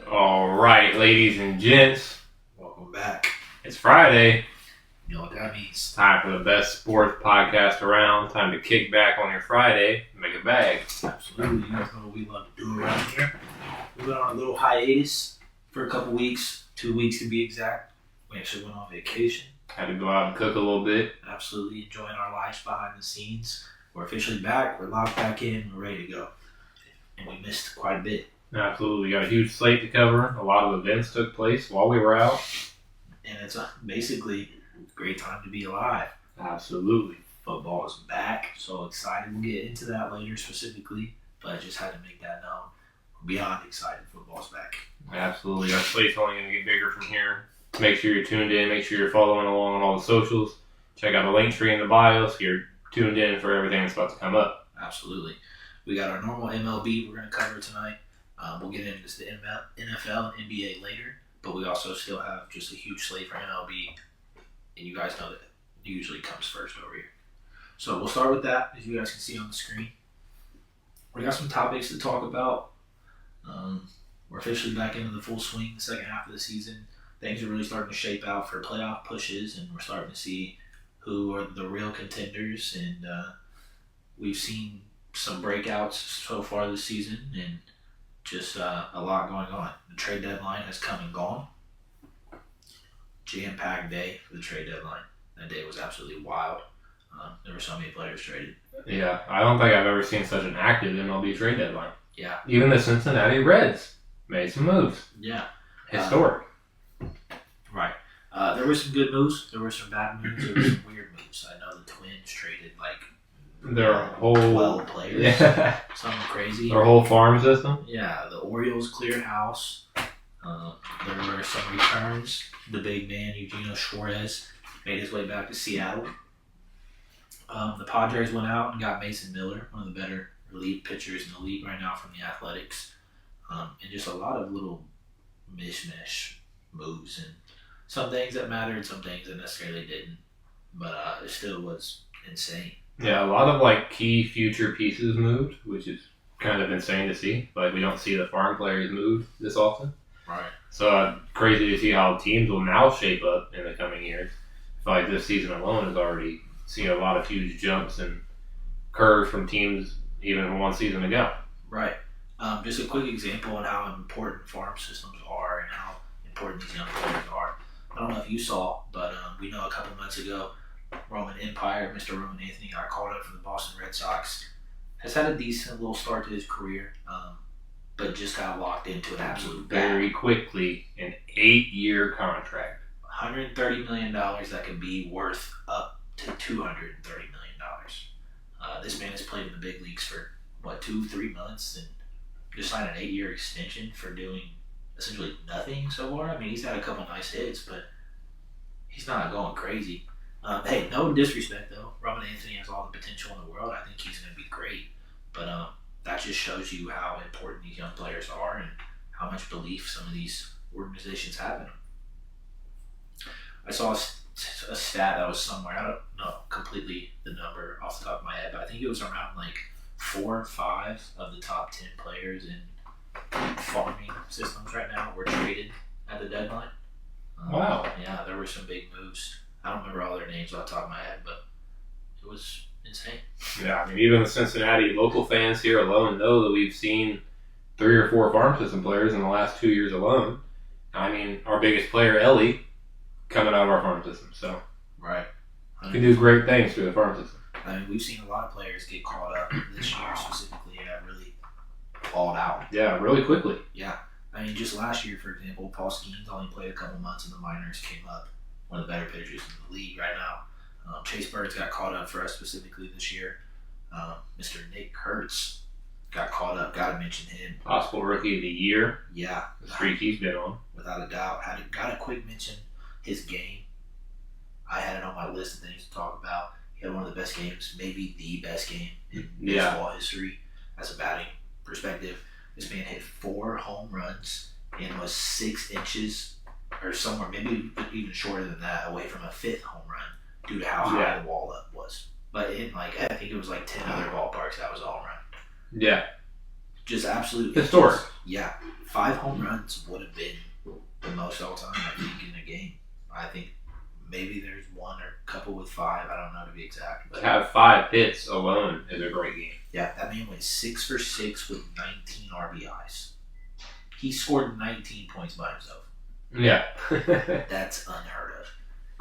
All right, ladies and gents, Welcome back. it's Friday. You know what that means. Time for the best sports podcast around. Time to kick back on your Friday and make a bag. Absolutely. You guys know what we love to do around here. We went on a little hiatus for a couple weeks, 2 weeks to be exact. We actually went on vacation. Had to go out and cook a little bit. Absolutely enjoying our lives behind the scenes. We're officially back. We're locked back in. We're ready to go. And we missed quite a bit. Absolutely. We got a huge slate to cover. A lot of events took place while we were out. And it's basically a great time to be alive. Absolutely. Football is back. So excited. We'll get into that later specifically. But I just had to make that known. We're beyond excited. Football's back. Absolutely. Our slate's only going to get bigger from here. Make sure you're tuned in. Make sure you're following along on all the socials. Check out the link tree in the bio so you're tuned in for everything that's about to come up. Absolutely. We got our normal MLB we're going to cover tonight. We'll get into the NFL and NBA later, but we also still have just a huge slate for MLB, and you guys know that it usually comes first over here. So we'll start with that, as you guys can see on the screen. We got some topics to talk about. We're officially back into the full swing the second half of the season. Things are really starting to shape out for playoff pushes, and we're starting to see who are the real contenders, and we've seen some breakouts so far this season, and just a lot going on. The trade deadline has come and gone. Jam-packed day for the trade deadline. That day was absolutely wild. There were so many players traded. Yeah, I don't think I've ever seen such an active MLB trade deadline. Yeah. Even the Cincinnati Reds made some moves. Yeah. Historic. Right. There were some good moves. There were some bad moves. There were some weird moves. I know the Twins traded Their whole 12 players. Yeah. Something crazy. Their whole farm system. Yeah, the Orioles cleared house. There were some returns. The big man, Eugenio Suarez, made his way back to Seattle. The Padres went out and got Mason Miller, one of the better relief pitchers in the league right now from the Athletics. And just a lot of little mishmash moves. And some things that mattered, some things that necessarily didn't. But it still was insane. Yeah, a lot of key future pieces moved, which is kind of insane to see. We don't see the farm players move this often. Right. So crazy to see how teams will now shape up in the coming years. I feel like this season alone has already seen a lot of huge jumps and curves from teams even from one season ago. Right. Just a quick example on how important farm systems are and how important these young players are. I don't know if you saw, but we know a couple months ago, Roman Empire, Mr. Roman Anthony got called up from the Boston Red Sox. Has had a decent little start to his career, but just got locked into an absolute very quickly an 8-year contract. $130 million that could be worth up to $230 million. This man has played in the big leagues for 2-3 months and just signed an 8-year extension for doing essentially nothing so far. I mean, he's had a couple nice hits, but he's not going crazy. Hey, no disrespect though. Roman Anthony has all the potential in the world. I think he's going to be great. But that just shows you how important these young players are and how much belief some of these organizations have in them. I saw a stat that was somewhere. I don't know completely the number off the top of my head, but I think it was around 4 or 5 of the top 10 players in farming systems right now were traded at the deadline. Wow. Yeah, there were some big moves. I don't remember all their names off the top of my head, but it was insane. Yeah, I mean, even the Cincinnati local fans here alone know that we've seen 3 or 4 farm system players in the last 2 years alone. I mean, our biggest player, Ellie, coming out of our farm system. So, right. Can do great things through the farm system. I mean, we've seen a lot of players get called up this year specifically and really balled out. Yeah, really quickly. Yeah. I mean, just last year, for example, Paul Skeens only played a couple months in the minors, came up. One of the better pitchers in the league right now. Chase Bird's got caught up for us specifically this year. Mr. Nick Kurtz got caught up. Got to mention him. Possible rookie of the year. Yeah. The streak he's been on. Without a doubt. Got a quick mention. His game. I had it on my list of things to talk about. He had one of the best games, maybe the best game in baseball history as a batting perspective. This man hit 4 home runs and was 6 inches or somewhere, maybe even shorter than that, away from a 5th home run due to how high the wall up was. But in I think it was 10 other ballparks, that was a home run. Yeah. just absolute historic. Yeah, 5 home runs would have been the most all time, I think, in a game. I think maybe there's one or a couple with 5. I don't know to be exact. But to have 5 hits alone is a great game. yeah, that man went 6 for 6 with 19 RBIs. He scored 19 points by himself. Yeah. That's unheard of.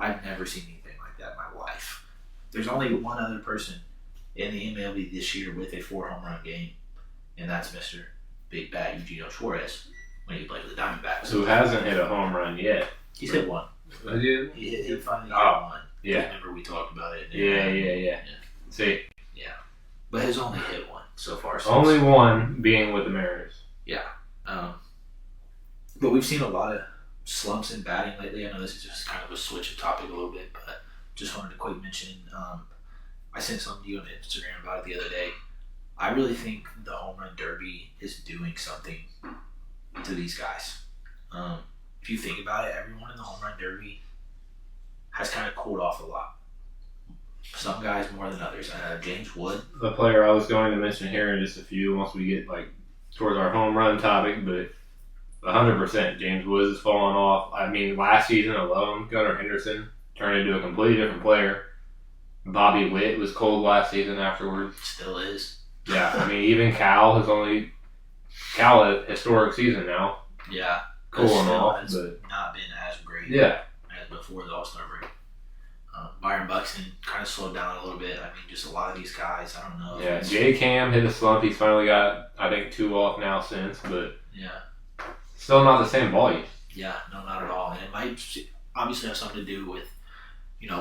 I've never seen anything like that in my life. There's only one other person in the MLB this year with a 4 home run game, and that's Mr. Big Bat Eugenio Suarez when he played with the Diamondbacks. Who hasn't hit a home run yet? He's hit one. He finally hit one. Yeah. Remember we talked about it. Yeah. See. Yeah. But has only hit one so far. Only one being with the Mariners. Yeah. But we've seen a lot of slumps in batting lately. I know this is just kind of a switch of topic a little bit, but just wanted to quick mention, I sent something to you on Instagram about it the other day. I really think the home run derby is doing something to these guys. If you think about it, everyone in the home run derby has kind of cooled off a lot. Some guys more than others. James Wood. The player I was going to mention here in just a few once we get towards our home run topic, but 100% James Woods is falling off. I mean, last season alone, Gunnar Henderson turned into a completely different player. Bobby Witt was cold last season afterwards. Still is. Yeah, I mean, even Cal a historic season now. Yeah. Cooling off, has but not been as great as before the All-Star break. Byron Buxton kind of slowed down a little bit. I mean, just a lot of these guys, I don't know. Yeah, J. Cam hit a slump. He's finally got, I think, 2 off now since, but still not the same volume. Yeah, no, not at all. And it might obviously have something to do with,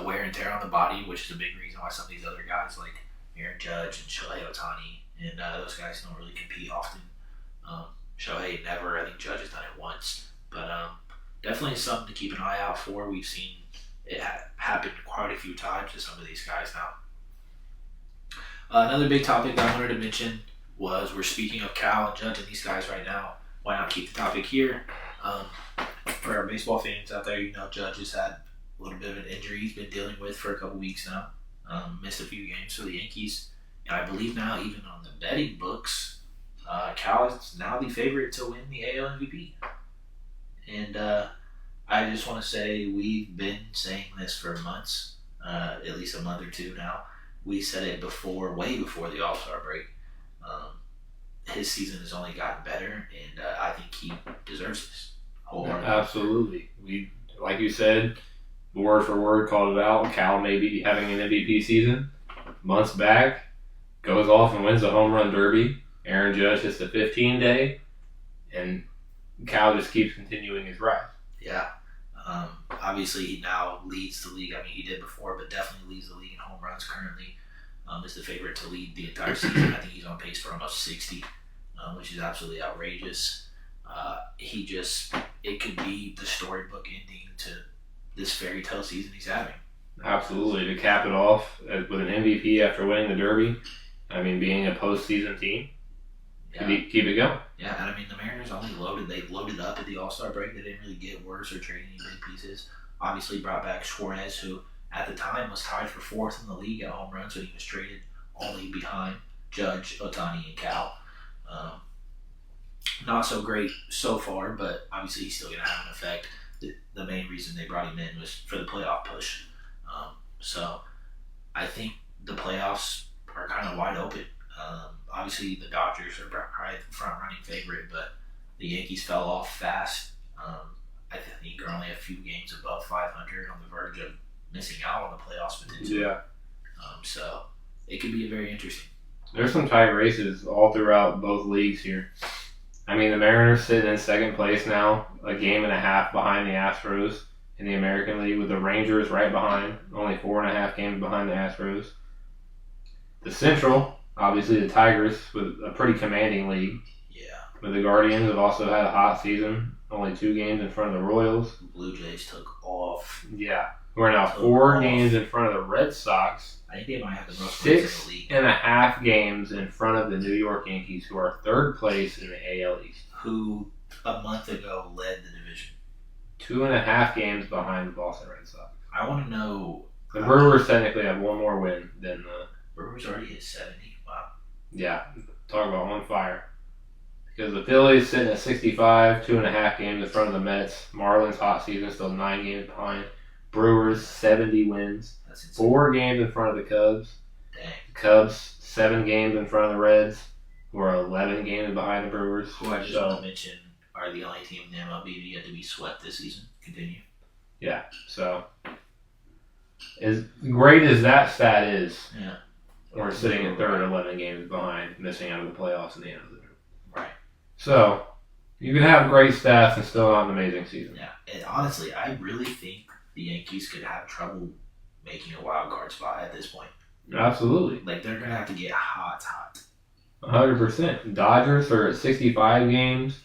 wear and tear on the body, which is a big reason why some of these other guys like Aaron Judge and Shohei Ohtani and those guys don't really compete often. Shohei never. I think Judge has done it once. But definitely something to keep an eye out for. We've seen it happen quite a few times to some of these guys now. Another big topic that I wanted to mention was we're speaking of Cal and Judge and these guys right now. Why not keep the topic here? For our baseball fans out there, Judge has had a little bit of an injury he's been dealing with for a couple weeks now. Missed a few games for the Yankees. And I believe now, even on the betting books, Cal is now the favorite to win the AL MVP. And I just want to say we've been saying this for months, at least a month or two now. We said it way before the All-Star break. His season has only gotten better, and I think he deserves this. Wholeheartedly. Absolutely. We, like you said, word for word called it out. Cal may be having an MVP season. Months back, goes off and wins the home run derby. Aaron Judge hits the 15-day, and Cal just keeps continuing his rise. Yeah. Obviously, he now leads the league. I mean, he did before, but definitely leads the league in home runs currently. Is the favorite to lead the entire season. I think he's on pace for almost 60, which is absolutely outrageous. It could be the storybook ending to this fairy tale season he's having. Absolutely. To cap it off with an MVP after winning the Derby, I mean, being a postseason team, keep it going. Yeah, and I mean, the Mariners they loaded up at the All-Star break. They didn't really get worse or trade any big pieces. Obviously brought back Suarez, who at the time was tied for 4th in the league at home runs when he was traded, only behind Judge, Ohtani, and Cal. Not so great so far, but obviously he's still going to have an effect. The main reason they brought him in was for the playoff push. So I think the playoffs are kind of wide open. Obviously the Dodgers are probably the front-running favorite, but the Yankees fell off fast. I think they're only a few games above 500, on the verge of missing out on the playoffs potentially. Yeah. So it could be very interesting. There's some tight races all throughout both leagues here. I mean, the Mariners sitting in second place now, a game and a half behind the Astros in the American League, with the Rangers right behind, only 4.5 games behind the Astros. The Central, obviously the Tigers, with a pretty commanding lead. Yeah. But the Guardians have also had a hot season, only 2 games in front of the Royals. Blue Jays took off. Yeah. We're now 4 games in front of the Red Sox. I think they might have the most wins in the league. 6.5 games in front of the New York Yankees, who are 3rd place in the AL East. Who a month ago led the division. 2.5 games behind the Boston Red Sox. I want to know. The Brewers technically have 1 more win than the Brewers already hit 70. Wow. Yeah, talk about on fire. Because the Phillies sitting at 65, 2.5 games in front of the Mets. Marlins hot season, still 9 games behind. Brewers 70 wins, 4 games in front of the Cubs. Dang. Cubs 7 games in front of the Reds, who are 11 games behind the Brewers. Who I just want to mention are the only team in the MLB yet to be swept this season. Continue. Yeah, so as great as that stat is, we're sitting at third, 11 games behind, missing out of the playoffs in the end of the year. Right. So you can have great stats and still have an amazing season. Yeah, and honestly, I really think the Yankees could have trouble making a wild card spot at this point. Absolutely. Like, they're going to have to get hot. 100%. Dodgers are at 65 games,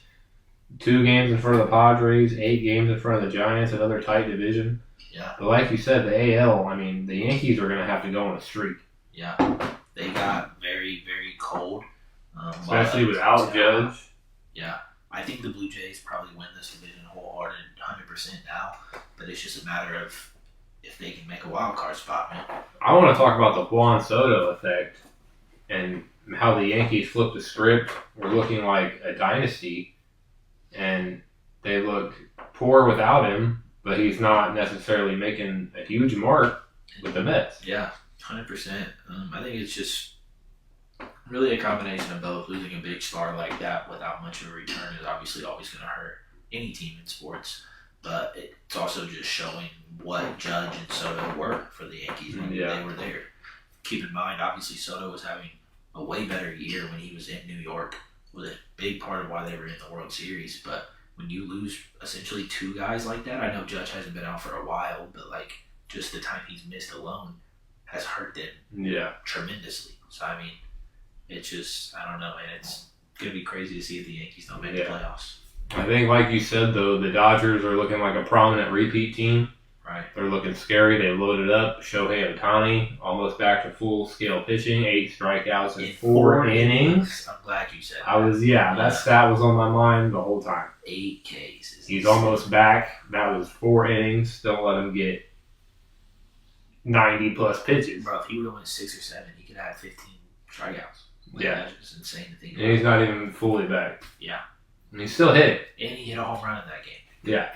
2 games in front of the Padres, 8 games in front of the Giants, another tight division. Yeah. But like you said, the AL, I mean, the Yankees are going to have to go on a streak. Yeah. They got very, very cold. Especially without Judge. Yeah. I think the Blue Jays probably win this division wholehearted 100% now, but it's just a matter of if they can make a wild card spot, man. I want to talk about the Juan Soto effect and how the Yankees flipped the script. We're looking like a dynasty, and they look poor without him, but he's not necessarily making a huge mark with the Mets. Yeah, 100%. I think it's just really a combination of both. Losing a big star like that without much of a return is obviously always going to hurt any team in sports, but it's also just showing what Judge and Soto were for the Yankees when they were there. Keep in mind, obviously, Soto was having a way better year when he was in New York, was a big part of why they were in the World Series. But when you lose essentially 2 guys like that, I know Judge hasn't been out for a while, but like just the time he's missed alone has hurt them tremendously. So, I mean, it's just, I don't know, man. It's going to be crazy to see if the Yankees don't make the playoffs. I think, like you said, though, the Dodgers are looking like a prominent repeat team. Right. They're looking scary. They loaded up. Shohei Ohtani, almost back to full-scale pitching, 8 strikeouts in 4 innings. I'm glad you said that. That stat was on my mind the whole time. 8 Ks. He's almost back. That was 4 innings. Don't let him get 90-plus pitches. Bro, if he would have went 6 or 7, he could have had 15 strikeouts. That's just insane to think about. And he's not even fully back. Yeah. And he still hit it. And he hit a home run in that game. Yeah.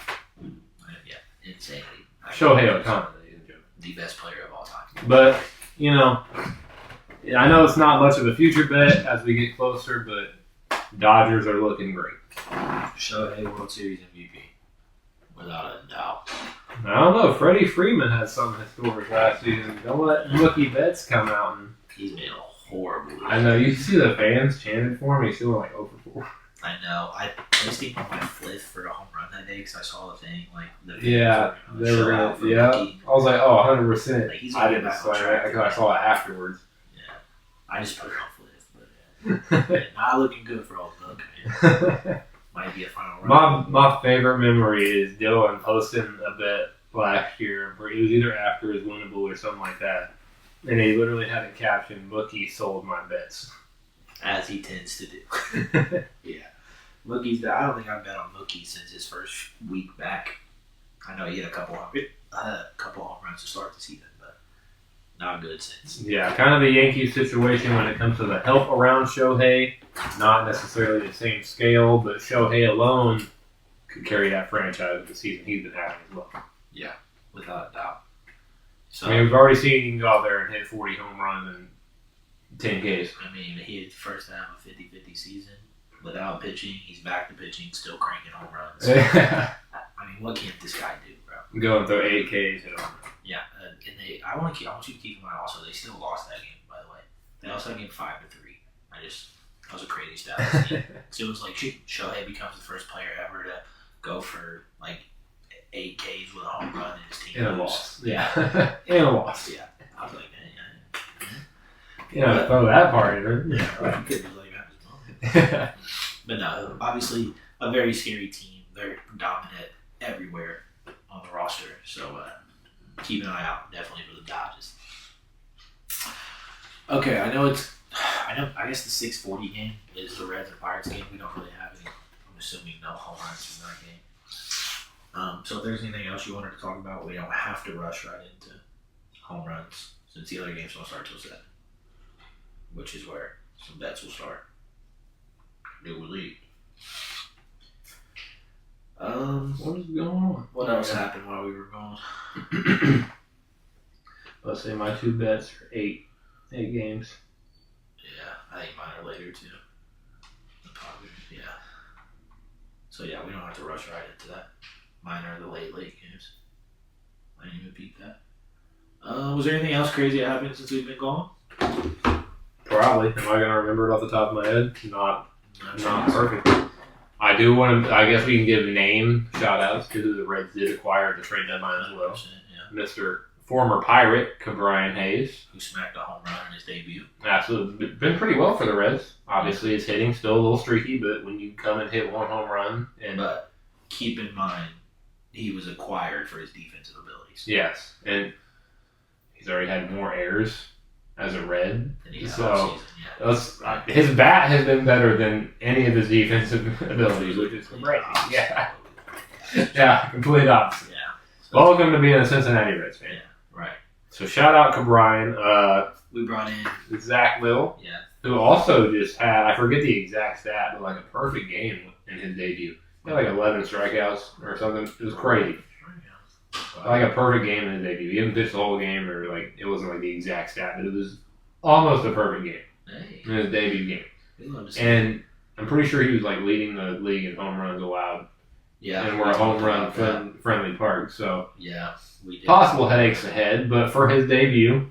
Yeah, insanely. Shohei Ohtani, the best player of all time. But, I know it's not much of a future bet as we get closer, but Dodgers are looking great. Shohei World Series MVP. Without a doubt. I don't know. Freddie Freeman had some historic last season. Don't let rookie bets come out. He's made a horrible. I know. You see the fans chanting for him. He's still like 0 for 4. I know. I placed him on my flip for a home run that day because I saw the thing. Like, they were going to. Yeah. I was like, 100%. Like, I didn't say that because I saw it afterwards. Yeah. I just put it on flip. But not looking good for old Book, man. Might be a final run. My favorite memory is Dylan posting a bet last year. It was either after his winnable or something like that. And he literally had a caption, "Bookie sold my bets." As he tends to do. Yeah. Mookie's, I don't think I've bet on Mookie since his first week back. I know he had a couple home runs to start the season, but not good since. Yeah, kind of the Yankees situation when it comes to the help around Shohei. Not necessarily the same scale, but Shohei alone could carry that franchise the season he's been having as well. Yeah, without a doubt. So, we've already seen he can go out there and hit 40 home runs in 10 Ks. I mean, he had first half a 50-50 season without pitching. He's back to pitching, still cranking home runs. I mean, what can't this guy do, bro? Go and throw 8 Ks. Yeah, and I want you to keep in mind also, they still lost that game, by the way. They lost that game 5-3. That was a crazy stat. So it was like, Shohei becomes the first player ever to go for like 8 Ks with a home run in his team. And a loss. Yeah. And a loss. Yeah. I was like, throw that part in there. Yeah, right. He could be like, but no, obviously a very scary team. They're dominant everywhere on the roster. So keep an eye out, definitely, for the Dodgers. Okay, I guess the 6:40 game is the Reds and Pirates game. We don't really have any. I'm assuming no home runs from that game. So if there's anything else you wanted to talk about, we don't have to rush right into home runs since the other games don't start till 7, which is where some bets will start. New league. What is going on? What else happened while we were gone? Let's say my 2 bets are 8 games. Yeah, I think mine are later too. Yeah. So yeah, we don't have to rush right into that. Mine are the late games. I didn't even beat that. Was there anything else crazy that happened since we've been gone? Probably. Am I gonna remember it off the top of my head? Not perfect. I do want to. I guess we can give name shout outs to who the Reds did acquire at the trade deadline as well. Yeah. Mr. Former Pirate Brian Hayes, who smacked a home run in his debut. Absolutely, been pretty well for the Reds. Obviously, his hitting still a little streaky, but when you come and hit 1 home run, but keep in mind he was acquired for his defensive abilities. Yes, and he's already had more errors as a Red. So his bat has been better than any of his defensive abilities, which is crazy. Yeah, yeah, complete opposite. Yeah. So welcome to being a Cincinnati Reds fan. Yeah, right. So shout out to Brian. We brought in Zach Little, who also just had, I forget the exact stat, but like a perfect game in his debut. He had like 11 strikeouts or something. It was crazy. Like a perfect game in his debut. He didn't pitch the whole game, or like it wasn't like the exact stat, but it was almost a perfect game in his debut game. And I'm pretty sure he was like leading the league in home runs allowed. Yeah, and we're a home run friendly park, so yeah, we did. Possible headaches ahead, but for his debut,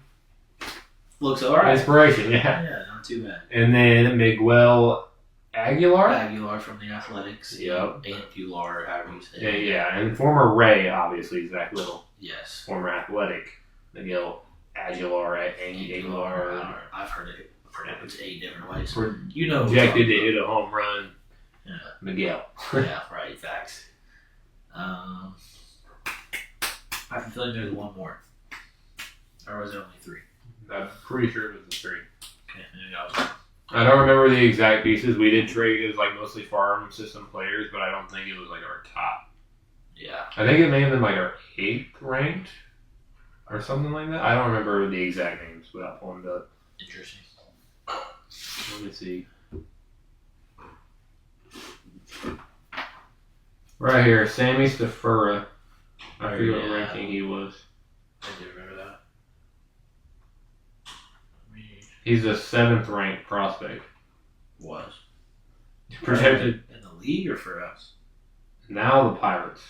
looks alright. Inspiration, yeah. Yeah, not too bad. And then Miguel Aguilar from the Athletics. Yep. Aguilar, however you say it. Yeah, and former Ray, obviously, Zach Little. Yes. Former Athletic, Miguel Aguilar. I've heard it pronounced 8 different ways. Projected to hit a home run. Yeah. Miguel. Yeah, right, facts. I have a feeling there's one more. Or was it only 3? I'm pretty sure it was the 3. Okay, maybe I was wrong. I don't remember the exact pieces. We did trade. It was like mostly farm system players, but I don't think it was like our top. Yeah. I think it may have been like our 8th ranked or something like that. I don't remember the exact names without pulling it up. Interesting. Let me see. Right here, Sammy Stafura. I forget what ranking he was. I do remember that. He's a 7th ranked prospect. Was. Projected in the league or for us? Now the Pirates.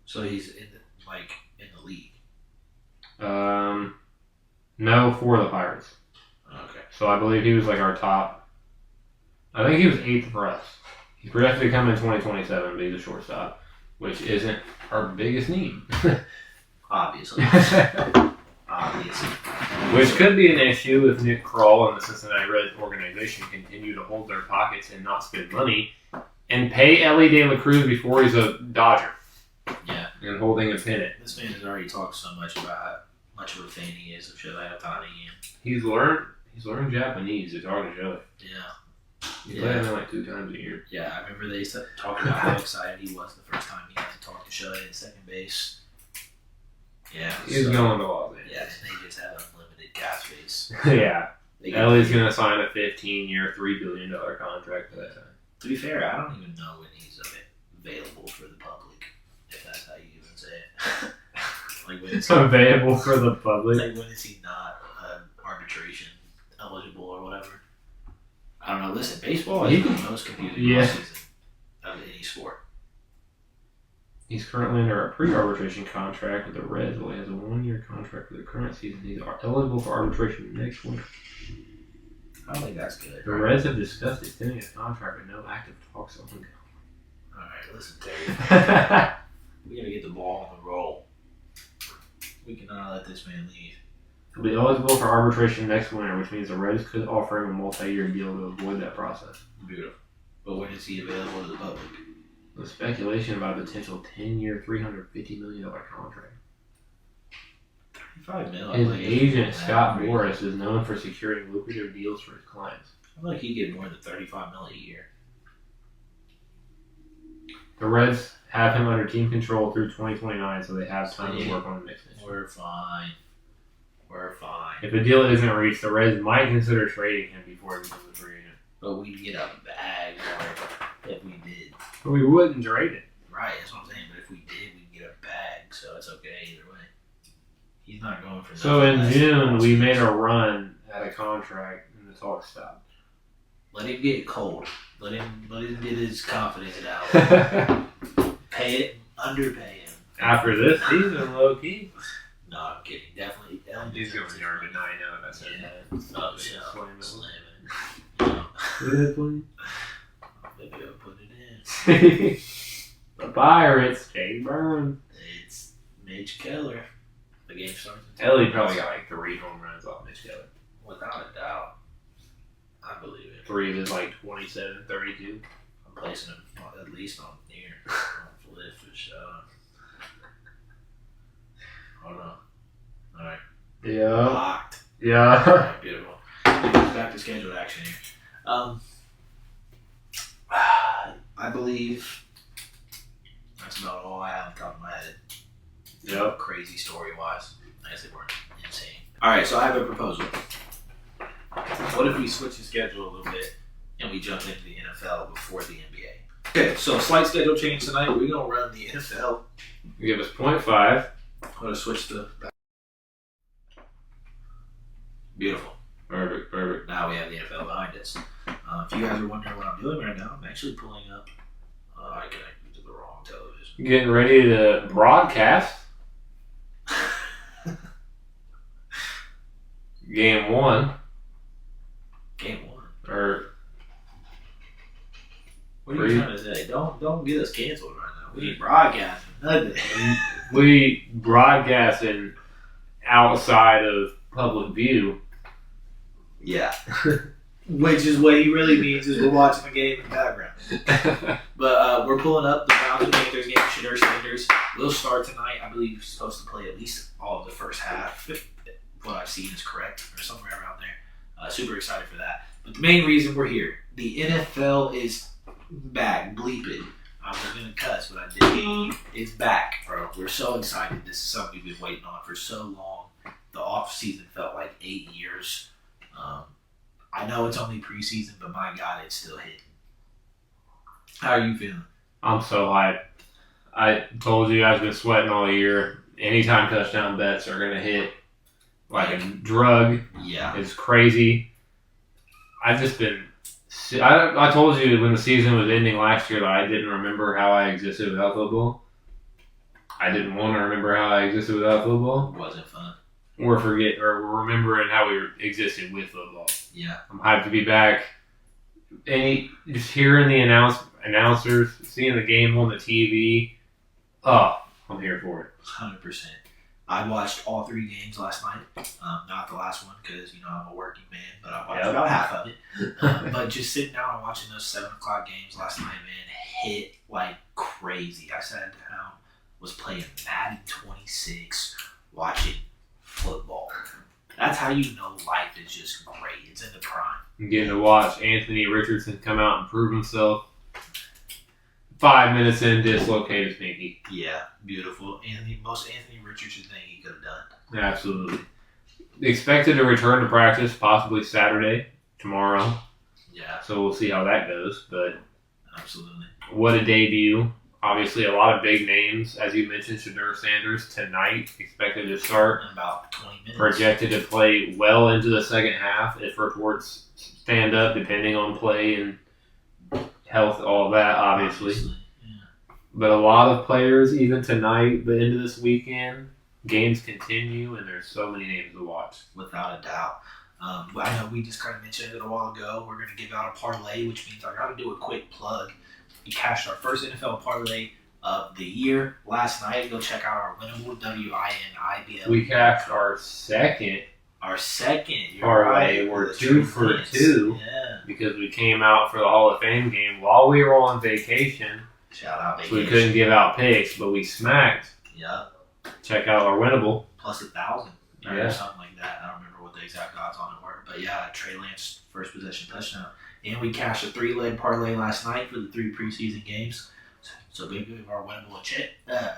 So he's in the league. No, for the Pirates. Okay. So I believe he was like our top. I think he was 8th for us. He's projected to come in 2027, but he's a shortstop, which isn't our biggest need. Obviously. Obviously. Which could be an issue if Nick Kroll and the Cincinnati Reds organization continue to hold their pockets and not spend money and pay Ellie De La Cruz before he's a Dodger. Yeah. And holding a pennant. This man has already talked so much about how much of a fan he is of Shohei Ohtani. He's learned Japanese to talk to Shohei. Yeah. He played him like 2 times a year. Yeah, I remember they talked about how excited he was the first time he got to talk to Shohei at second base. Yeah. He's going to Los Angeles. Yeah, and they just have unlimited cap space. Yeah. Ellie's going to sign a 15-year, $3 billion contract for that time. To be fair, I don't even know when he's available for the public, if that's how you even say it. Like when it's available for the public? Like when is he not arbitration eligible or whatever? I don't know. Listen, baseball is the most confusing season of any sport. He's currently under a pre-arbitration contract with the Reds. Well, he has a 1-year contract for the current season. He's eligible for arbitration next winter. I don't think that's good. The Reds have discussed extending his contract, but no active talks on him. Alright, listen, Terry. We gotta get the ball on the roll. We cannot let this man leave. He'll be eligible for arbitration next winter, which means the Reds could offer him a multi-year deal to avoid that process. Beautiful. But when is he available to the public? The speculation about a potential 10-year, $350 million contract. $35 million. His agent, Scott Morris, is known for securing lucrative deals for his clients. I feel like he'd get more than $35 million a year. The Reds have him under team control through 2029, so they have time to work on the next mission. We're fine. We're fine. If a deal isn't reached, the Reds might consider trading him before he becomes a free agent. but we'd get a bag for it if we did. We wouldn't trade it. Right, that's what I'm saying. But if we did, we'd get a bag, so it's okay either way. He's not going for. So in June, we made a run at a contract, and the talk stopped. Let him get cold. Let him get his confidence out. Pay it, underpay him. After this season, low key. No, I'm kidding. Definitely. He's going to yard to 9 out. That's it. Oh, yeah. Slam it. Maybe I'll put it in. The Pirates, Jay Burns. It's Mitch Keller. The game starts. Ellie probably got like 3 home runs off Mitch Keller. Without a doubt. I believe it. 3 of his like 27, 32. I'm placing him at least on near. On flip for sure. Hold on. Alright. Yeah. Locked. Yeah. Alright, beautiful. Back to scheduled action here. I believe that's about all I have on top of my head. Yep. Crazy story-wise. I guess they weren't insane. Alright, so I have a proposal. What if we switch the schedule a little bit and we jump into the NFL before the NBA? Okay, so slight schedule change tonight. We're going to run the NFL. You give us 0.5. I'm going to switch the... Beautiful. Perfect. Now we have the NFL behind us. If you guys are wondering what I'm doing right now, I'm actually pulling up... I connected to the wrong television. Getting ready to broadcast Game 1. Game 1. Or what are you trying to say? Don't get us canceled right now. We ain't broadcasting nothing. we broadcasting outside of public view. Yeah. Which is what he really means is we're watching the game in the background. But we're pulling up the Browns and Panthers game. Shedeur Sanders will start tonight. I believe he's supposed to play at least all of the first half. If what I've seen is correct, or somewhere around there. Super excited for that. But the main reason we're here, the NFL is back. Bleep it. I was going to cuss, but I didn't. It's back, bro. We're so excited. This is something we've been waiting on for so long. The off season felt like 8 years. I know it's only preseason, but my God, it's still hitting. How are you feeling? I'm so hyped. I told you I've been sweating all year. Anytime touchdown bets are going to hit like a drug. Yeah. It's crazy. I've just been... I told you when the season was ending last year that I didn't remember how I existed without football. I didn't want to remember how I existed without football. It wasn't fun. Or remembering how we existed with football. Yeah. I'm hyped to be back. And just hearing the announcers, seeing the game on the TV. Oh, I'm here for it. 100%. I watched all 3 games last night. Not the last one because, I'm a working man, but I watched about half of it. But just sitting down and watching those 7 o'clock games last night, man, hit like crazy. I sat down, was playing Madden 26, watching football. That's how you know life is just great. It's in the prime. I'm getting to watch Anthony Richardson come out and prove himself. 5 minutes in, dislocate his pinky. Yeah, beautiful. Most Anthony Richardson thing he could have done. Absolutely. Expected to return to practice possibly Saturday, tomorrow. Yeah. So we'll see how that goes. But absolutely. What a debut. Obviously, a lot of big names. As you mentioned, Shedeur Sanders tonight, expected to start. In about 20 minutes. Projected to play well into the second half if reports stand up, depending on play and health, all that, obviously. Yeah. But a lot of players, even tonight, the end of this weekend, games continue, and there's so many names to watch. Without a doubt. I know we just kind of mentioned it a while ago. We're going to give out a parlay, which means I got to do a quick plug. We cashed our first NFL parlay of the year last night. Go check out our winnable WINIBL. We cashed our second Parlay. parlay. We're 2 for 2 because we came out for the Hall of Fame game while we were on vacation. Shout out vacation. So we couldn't give out picks, but we smacked. Yep. Check out our winnable. Plus 1,000 or Yeah. something like that. I don't remember what the exact odds on it were. But yeah, Trey Lance first possession touchdown. And we cashed a 3-leg parlay last night for the 3 preseason games. So big of our winnable a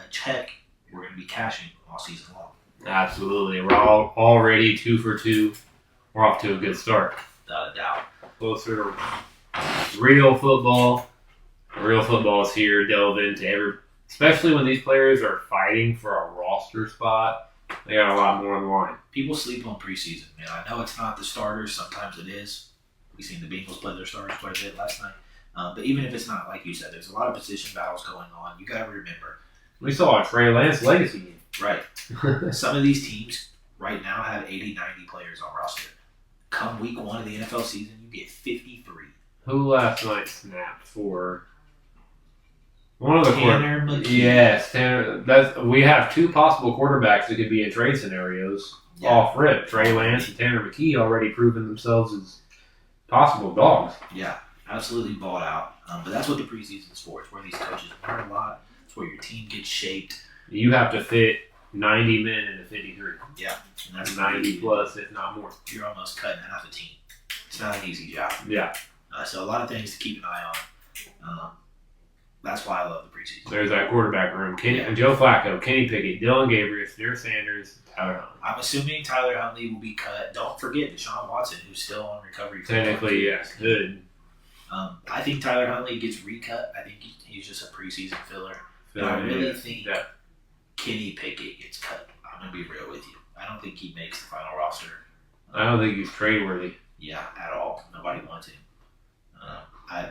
check. We're going to be cashing all season long. Absolutely. We're already 2 for 2. We're off to a good start. Without a doubt. Closer to Real football. Real football is here. Delve into especially when these players are fighting for a roster spot. They got a lot more on the line. People sleep on preseason, man. I know it's not the starters. Sometimes it is. We've seen the Bengals play their starters quite a bit last night. But even if it's not, like you said, there's a lot of position battles going on. You got to remember. We saw a Trey Lance legacy game. Right. Some of these teams right now have 80, 90 players on roster. Come week 1 of the NFL season, you get 53. Who last night snapped for one of the Tanner McKee. Yes, Tanner. We have 2 possible quarterbacks that could be in trade scenarios off rip. Trey Lance and Tanner McKee already proven themselves as possible dogs. Yeah, absolutely bought out. But that's what the preseason is for. It's where these coaches learn a lot. It's where your team gets shaped. You have to fit 90 men into 53. Yeah. And that's 90 plus, if not more. You're almost cutting half a team. It's not an easy job. Yeah. So a lot of things to keep an eye on. That's why I love the preseason. There's that quarterback room. Joe Flacco, Kenny Pickett, Dylan Gabriel, Sneer Sanders, Tyler Huntley. I'm assuming Tyler Huntley will be cut. Don't forget Deshaun Watson, who's still on recovery. Technically, yes, good. I think Tyler Huntley gets recut. I think he's just a preseason filler. But I really think Kenny Pickett gets cut. I'm going to be real with you. I don't think he makes the final roster. I don't think he's trade-worthy. Yeah, at all. Nobody wants him.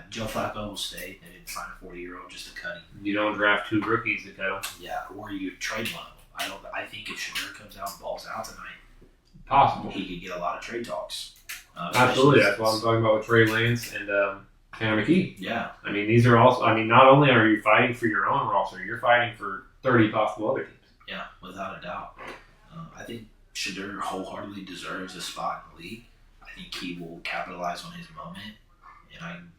Joe Flacco will stay. They didn't sign a 40-year-old just to cut him. You don't draft 2 rookies to cut him. Yeah, or you trade one of them. I think if Shedeur comes out and balls out tonight, possible, he could get a lot of trade talks. Absolutely, that's what I'm talking about with Trey Lance and Tanner McKee. Yeah, I mean these are also. I mean, not only are you fighting for your own roster, you're fighting for 30 possible other teams. Yeah, without a doubt. I think Shedeur wholeheartedly deserves a spot in the league. I think he will capitalize on his moment, and I'm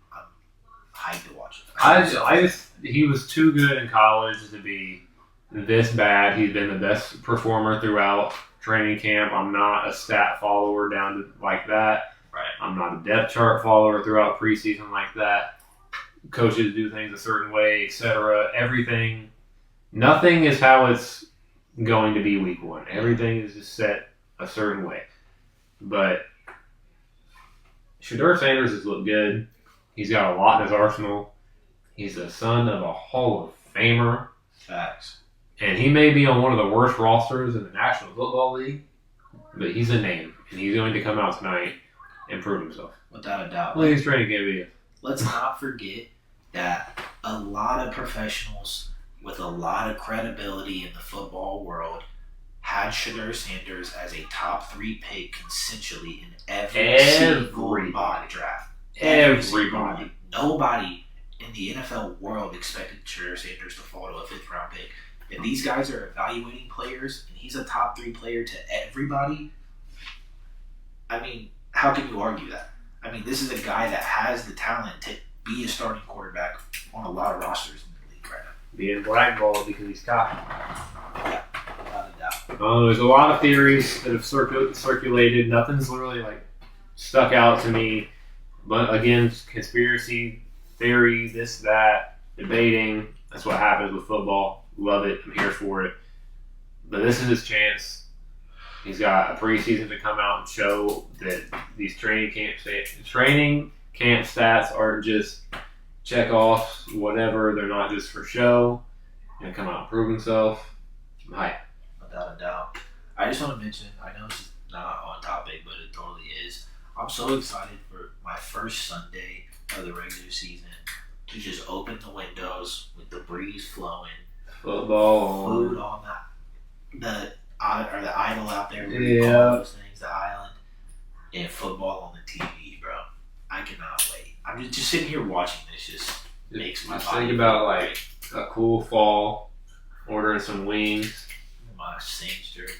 hyped to watch it. He was too good in college to be this bad. He's been the best performer throughout training camp. I'm not a stat follower down to like that. Right. I'm not a depth chart follower throughout preseason like that. Coaches do things a certain way, etc. Everything, nothing is how it's going to be week 1. Everything is just set a certain way. But Shedeur Sanders has looked good. He's got a lot in his arsenal. He's the son of a Hall of Famer. Facts. And he may be on one of the worst rosters in the National Football League, but he's a name, and he's going to come out tonight and prove himself. Without a doubt. Well, he's training camp video. Let's not forget that a lot of professionals with a lot of credibility in the football world had Shedeur Sanders as a top 3 pick consensually in every single mock draft. Everybody. Nobody in the NFL world expected Shedeur Sanders to fall to a 5th round pick. If these guys are evaluating players and he's a top 3 player to everybody, I mean, how can you argue that? I mean, this is a guy that has the talent to be a starting quarterback on a lot of rosters in the league right now. Being blackballed because he's cocky. Yeah, without a doubt. There's a lot of theories that have circulated. Nothing's really stuck out to me. But again, conspiracy theory, this, that, debating. That's what happens with football. Love it. I'm here for it. But this is his chance. He's got a preseason to come out and show that these training camp stats aren't just check-offs, whatever. They're not just for show. He's going to come out and prove himself. I'm hyped. Without a doubt. I just want to mention, I know this is not on topic, but it totally is. I'm so excited for my first Sunday of the regular season to just open the windows with the breeze flowing. Football. Food on the idol out there. Yeah. Those things, the island. And football on the TV, bro. I cannot wait. I'm just sitting here watching this. Just makes my body. Think about a cool fall, ordering some wings. My Saints jersey,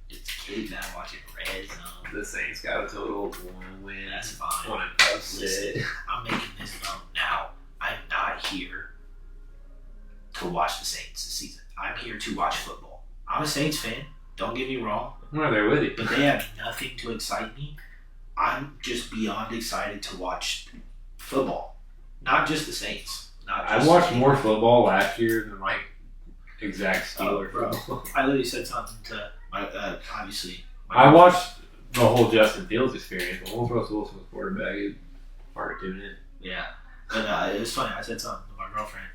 It's kid now watching Red Zone. The Saints got a total 1 win. That's fine. 1 upset. I'm making this known now. I'm not here to watch the Saints this season. I'm here to watch football. I'm a Saints fan. Don't get me wrong. I'm right there with you. But they have nothing to excite me. I'm just beyond excited to watch football. Not just the Saints. I watched more football last year than exact Steelers. Bro. I literally said something to obviously. I watched the whole Justin Fields experience. But once Russell Wilson was quarterback, hard to tune in. Yeah. But it was funny. I said something to my girlfriend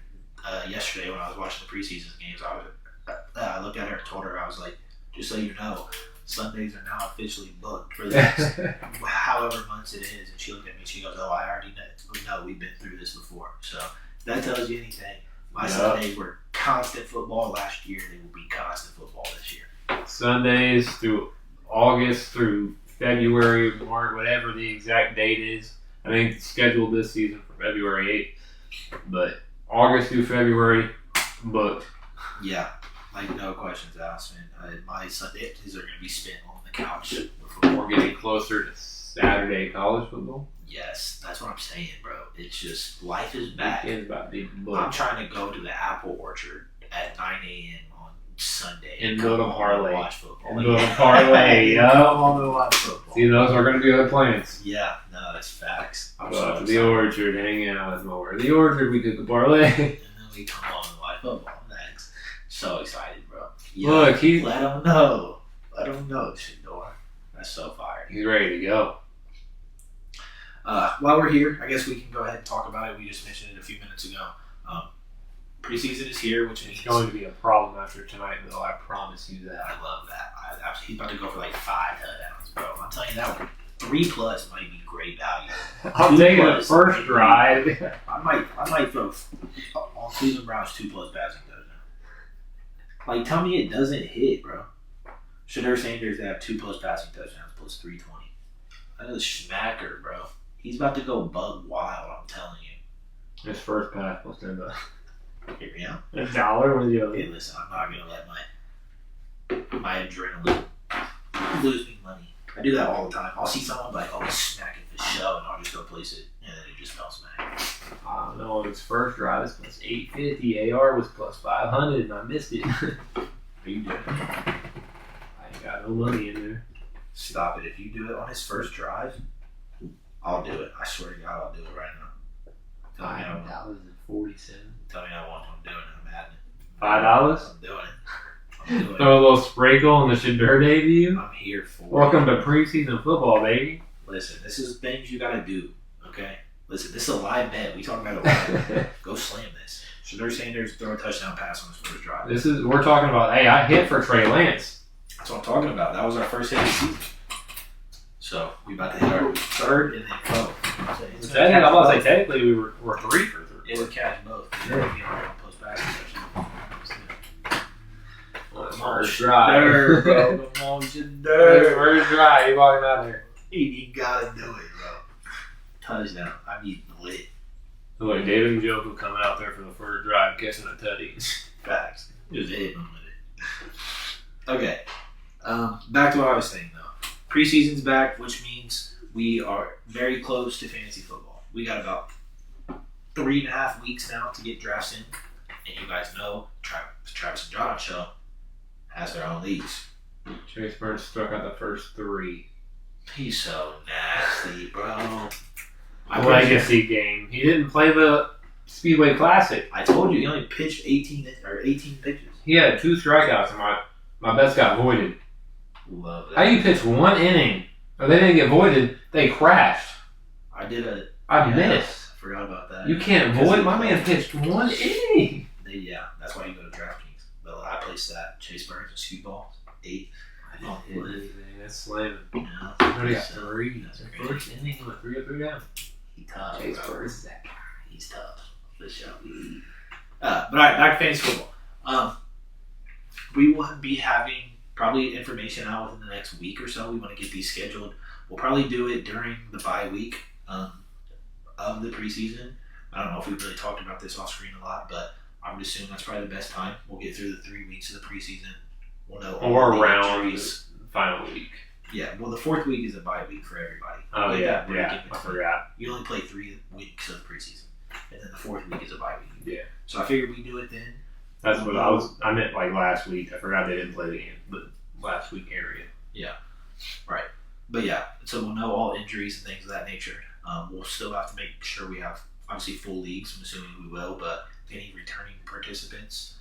yesterday when I was watching the preseason games. I looked at her and told her, I was like, just so you know, Sundays are now officially booked for the next however months it is. And she looked at me and she goes, oh, I already know we've been through this before. So if that tells you anything. My Sundays were constant football last year. They will be constant football this year. Sundays through August through February, March, whatever the exact date is. I think it's scheduled this season for February 8th. But August through February, booked. Yeah. Like, no questions asked, man. My Sundays are going to be spent on the couch. We're getting closer to Saturday college football. Yes, that's what I'm saying, bro. It's just, life is back. It's about to be booked. I'm trying to go to the apple orchard at 9 a.m. on Sunday. And build a parlay. Watch football. And build a parlay, Come on and watch football. See, those are going to be other plans. Yeah, no, that's facts. I'm Go to so the orchard, hang out with more. The orchard, we did the parlay. And then we come on and watch football. Thanks. So excited, bro. Yeah, Look, let them know. Let them know, Shador. That's so fire. He's ready to go. While we're here, I guess we can go ahead and talk about it. We just mentioned it a few minutes ago. Preseason is here, which means It's going to be a problem after tonight, though. I promise you that. I love that. He's about to go for like 5 touchdowns, bro. I'm telling you that one. 3+ might be great value. I'm taking the first drive. I might throw on Cleveland Browns 2+ passing touchdowns. Like, tell me it doesn't hit, bro. Shedeur Sanders to have 2+ passing touchdowns plus 320. That is smacker, bro. He's about to go bug wild. I'm telling you. His first pass was $10. Hear me out. $1 with you. Hey, listen, I'm not gonna let my adrenaline lose me money. I do that all the time. I'll see someone like, oh, he's smacking the show, and I'll just go place it, and then it just fell smack. I don't know. His first drive was plus 850. AR was plus 500, and I missed it. Are you doing? I ain't got no money in there. Stop it. If you do it on his first drive, I'll do it. I swear to God, I'll do it right now. $5.47. Tell me I want. I'm doing it. I'm adding it. $5? I'm doing it. I'm doing Throw a little sprinkle on the Shedeur debut. I'm here for Welcome it. to preseason football, baby. Listen, this is things you gotta do. Okay. Listen, this is a live bet. We talking about a live bet. Go slam this. Shedeur Sanders throw a touchdown pass on his first drive. We're talking about. Hey, I hit for Trey Lance. That's what I'm talking about. That was our first hit of the season. So we about to hit our third and then fourth. I'm about to say technically we're 3 for 3. It would catch both. Post passing touchdown. First drive. Bro. Come on, Shedeur. First drive. You walking out there. You gotta do it, bro. Touchdown. I'm eating lit. Look, David Njoku coming out there for the first drive, catching a tutty. Facts. Just hitting them with it. Okay. Back to what I was saying, though. Preseason's back, which means we are very close to fantasy football. We got about 3.5 weeks now to get drafts in. And you guys know Travis and Jon Show has their own leagues. Chase Burns struck out the first 3. He's so nasty, bro. Legacy game. He didn't play the Speedway Classic. I told you, he only pitched 18 pitches. He had 2 strikeouts, and my bets got voided. Love that. How you pitch 1 inning? Or they didn't get voided. They crashed. I missed. I forgot about that. You can't void. My man pitched 1 inning. Yeah, that's why you go to DraftKings. But I placed that Chase Burns and Scoot Ball 8. That's slamming. Yeah, Already got 3. That's The great. first inning with 3 up, 3 down. He's tough. Chase Bro. Burns is that guy. He's tough. For sure. But all right, back to fantasy football. We will be having probably information out within the next week or so. We want to get these scheduled. We'll probably do it during the bye week of the preseason. I don't know if we've really talked about this off screen a lot, but I would assume that's probably the best time. We'll get through the 3 weeks of the preseason. We'll know all Or the around injuries. the final week. Yeah, well, the 4th week is a bye week for everybody. Oh, Like yeah. that break in I between. forgot. You only play 3 weeks of the preseason, and then the 4th week is a bye week. Yeah. So I figured we do it then. That's what I meant like last week. I forgot they didn't play the game, but last week area. Right. But yeah, so we'll know all injuries and things of that nature. We'll still have to make sure we have, obviously, full leagues. I'm assuming we will, but any returning participants,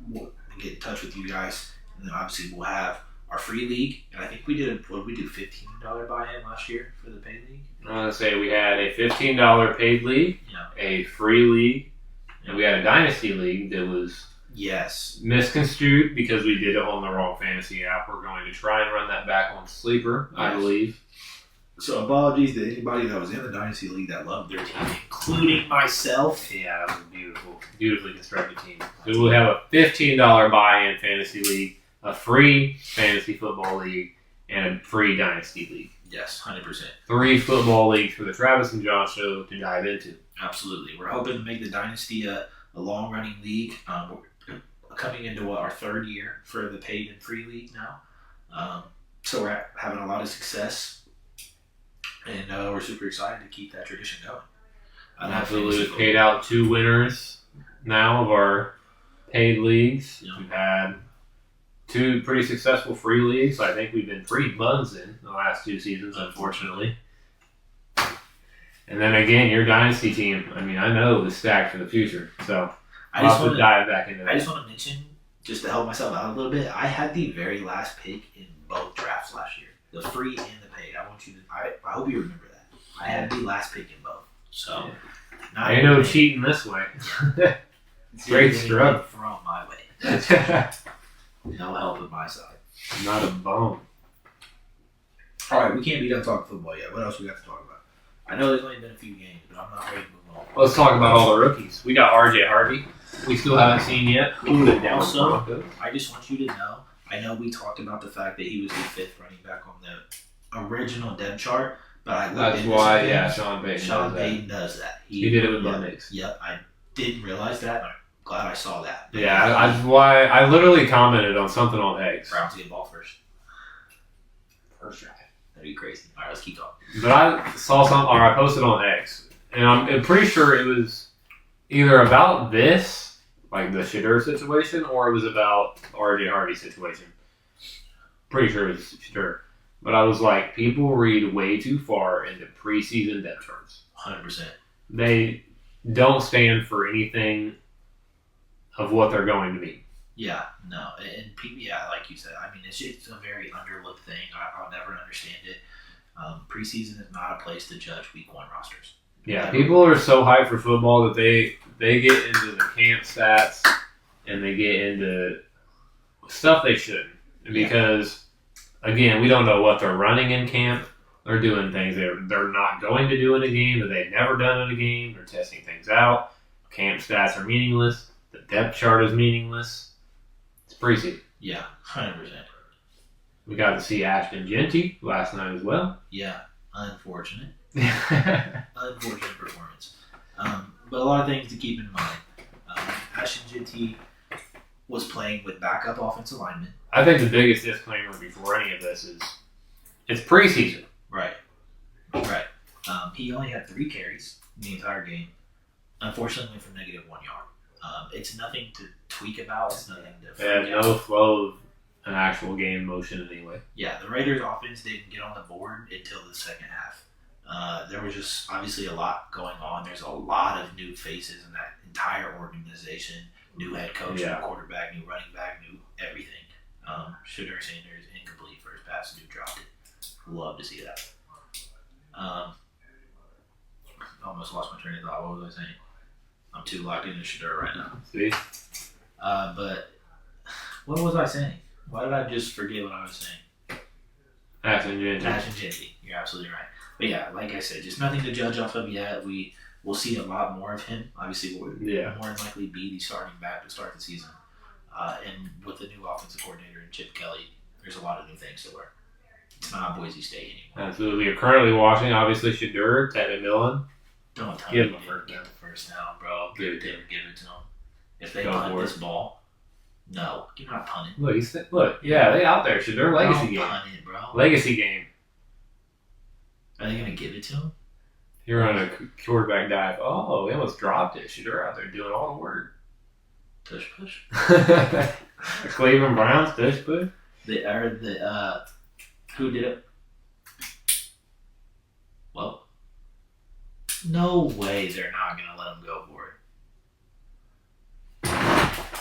we'll get in touch with you guys. And then obviously we'll have our free league, and I think we did $15 buy-in last year for the paid league. I want to say we had a $15 paid league, a free league, and we had a dynasty league that was misconstrued because we did it on the wrong fantasy app. We're going to try and run that back on Sleeper, I believe. So apologies to anybody that was in the dynasty league that loved their team, including myself. Yeah, that was a beautifully constructed team. So we'll have a $15 buy-in fantasy league, a free fantasy football league, and a free dynasty league. Yes, 100%. 3 football leagues for the Travis and Jon Show to dive into. Absolutely. We're hoping to make the dynasty a long-running league. We're coming into our 3rd year for the paid and free league now. So we're having a lot of success. And we're super excited to keep that tradition going. Absolutely. We've paid out 2 winners now of our paid leagues. Yep. We've had 2 pretty successful free leagues. I think we've been pretty buns in the last 2 seasons, unfortunately. And then again, your dynasty team, I mean, I know is stacked for the future. So I'll have to dive back into that. I just want to mention, just to help myself out a little bit, I had the very last pick in both drafts last year. The free and the paid. I want you to. I hope you remember that. I had the last pick in both. So, ain't no cheating this way. Great struggle from my way. No help on my side. Not a bone. All right, we can't be done talking football yet. What else we got to talk about? I know there's only been a few games, but I'm not ready to move on. Let's talk about all the rookies. We got R.J. Harvey. We still haven't seen yet. Also, I just want you to know. I know we talked about the fact that he was the 5th running back on the original depth chart, but I looked That's why, Sean Payton does that. He did it with Bo Nix. Yep, I didn't realize that, and I'm glad I saw that. Yeah, that's why I literally commented on something on X. Browns get ball first. First drive. That'd be crazy. All right, let's keep talking. But I saw something, or I posted on X, and I'm pretty sure it was either about this, like the Shadur situation, or it was about R.J. Harvey's situation. Pretty sure it was Shadur. But I was like, people read way too far into preseason depth charts. 100%. They don't stand for anything of what they're going to be. Yeah, no. And people, like you said, I mean, it's a very underlooked thing. I'll never understand it. Preseason is not a place to judge week 1 rosters. Yeah, people are so hyped for football that they get into the camp stats and they get into stuff they shouldn't. Because, again, we don't know what they're running in camp. They're doing things they're not going to do in a game that they've never done in a game. They're testing things out. Camp stats are meaningless. The depth chart is meaningless. It's preseason. Yeah, 100%. We got to see Ashton Genty last night as well. Yeah, unfortunate. Unfortunate performance. But a lot of things to keep in mind. Ashton Genty was playing with backup offensive linemen. I think the biggest disclaimer before any of this is it's preseason. Right. He only had 3 carries in the entire game. Unfortunately, from -1 yard. It's nothing to tweak about. It's nothing to. They had no flow of an actual game motion anyway. Yeah, the Raiders' offense didn't get on the board until the second half. There was just obviously a lot going on. There's a lot of new faces in that entire organization. New head coach, new quarterback, new running back, new everything. Shadur Sanders incomplete first pass, new dropped it. Love to see that. Almost lost my train of thought. What was I saying? I'm too locked into Shadur right now. See? But what was I saying? Why did I just forget what I was saying? Ashton Genty. You're absolutely right. But yeah, like I said, just nothing to judge off of yet. We'll see a lot more of him. Obviously, we'll more than likely be the starting back to start the season. And with the new offensive coordinator and Chip Kelly, there's a lot of new things to learn. It's not Boise State anymore. Absolutely. You're currently watching, obviously, Shadur, Tevin Millen. Don't tell me you didn't get the first down, bro. Give it to him. If they punt this ball, no, you're not punting. Look, they out there. Shadur legacy game. Don't punt it, bro. Legacy game. Are they going to give it to him? You're on a quarterback dive. Oh, he almost dropped it. Shadur out there doing all the work. Tush push. The Cleveland Browns tush push. Who did it? Well, no way they're not going to let him go for it.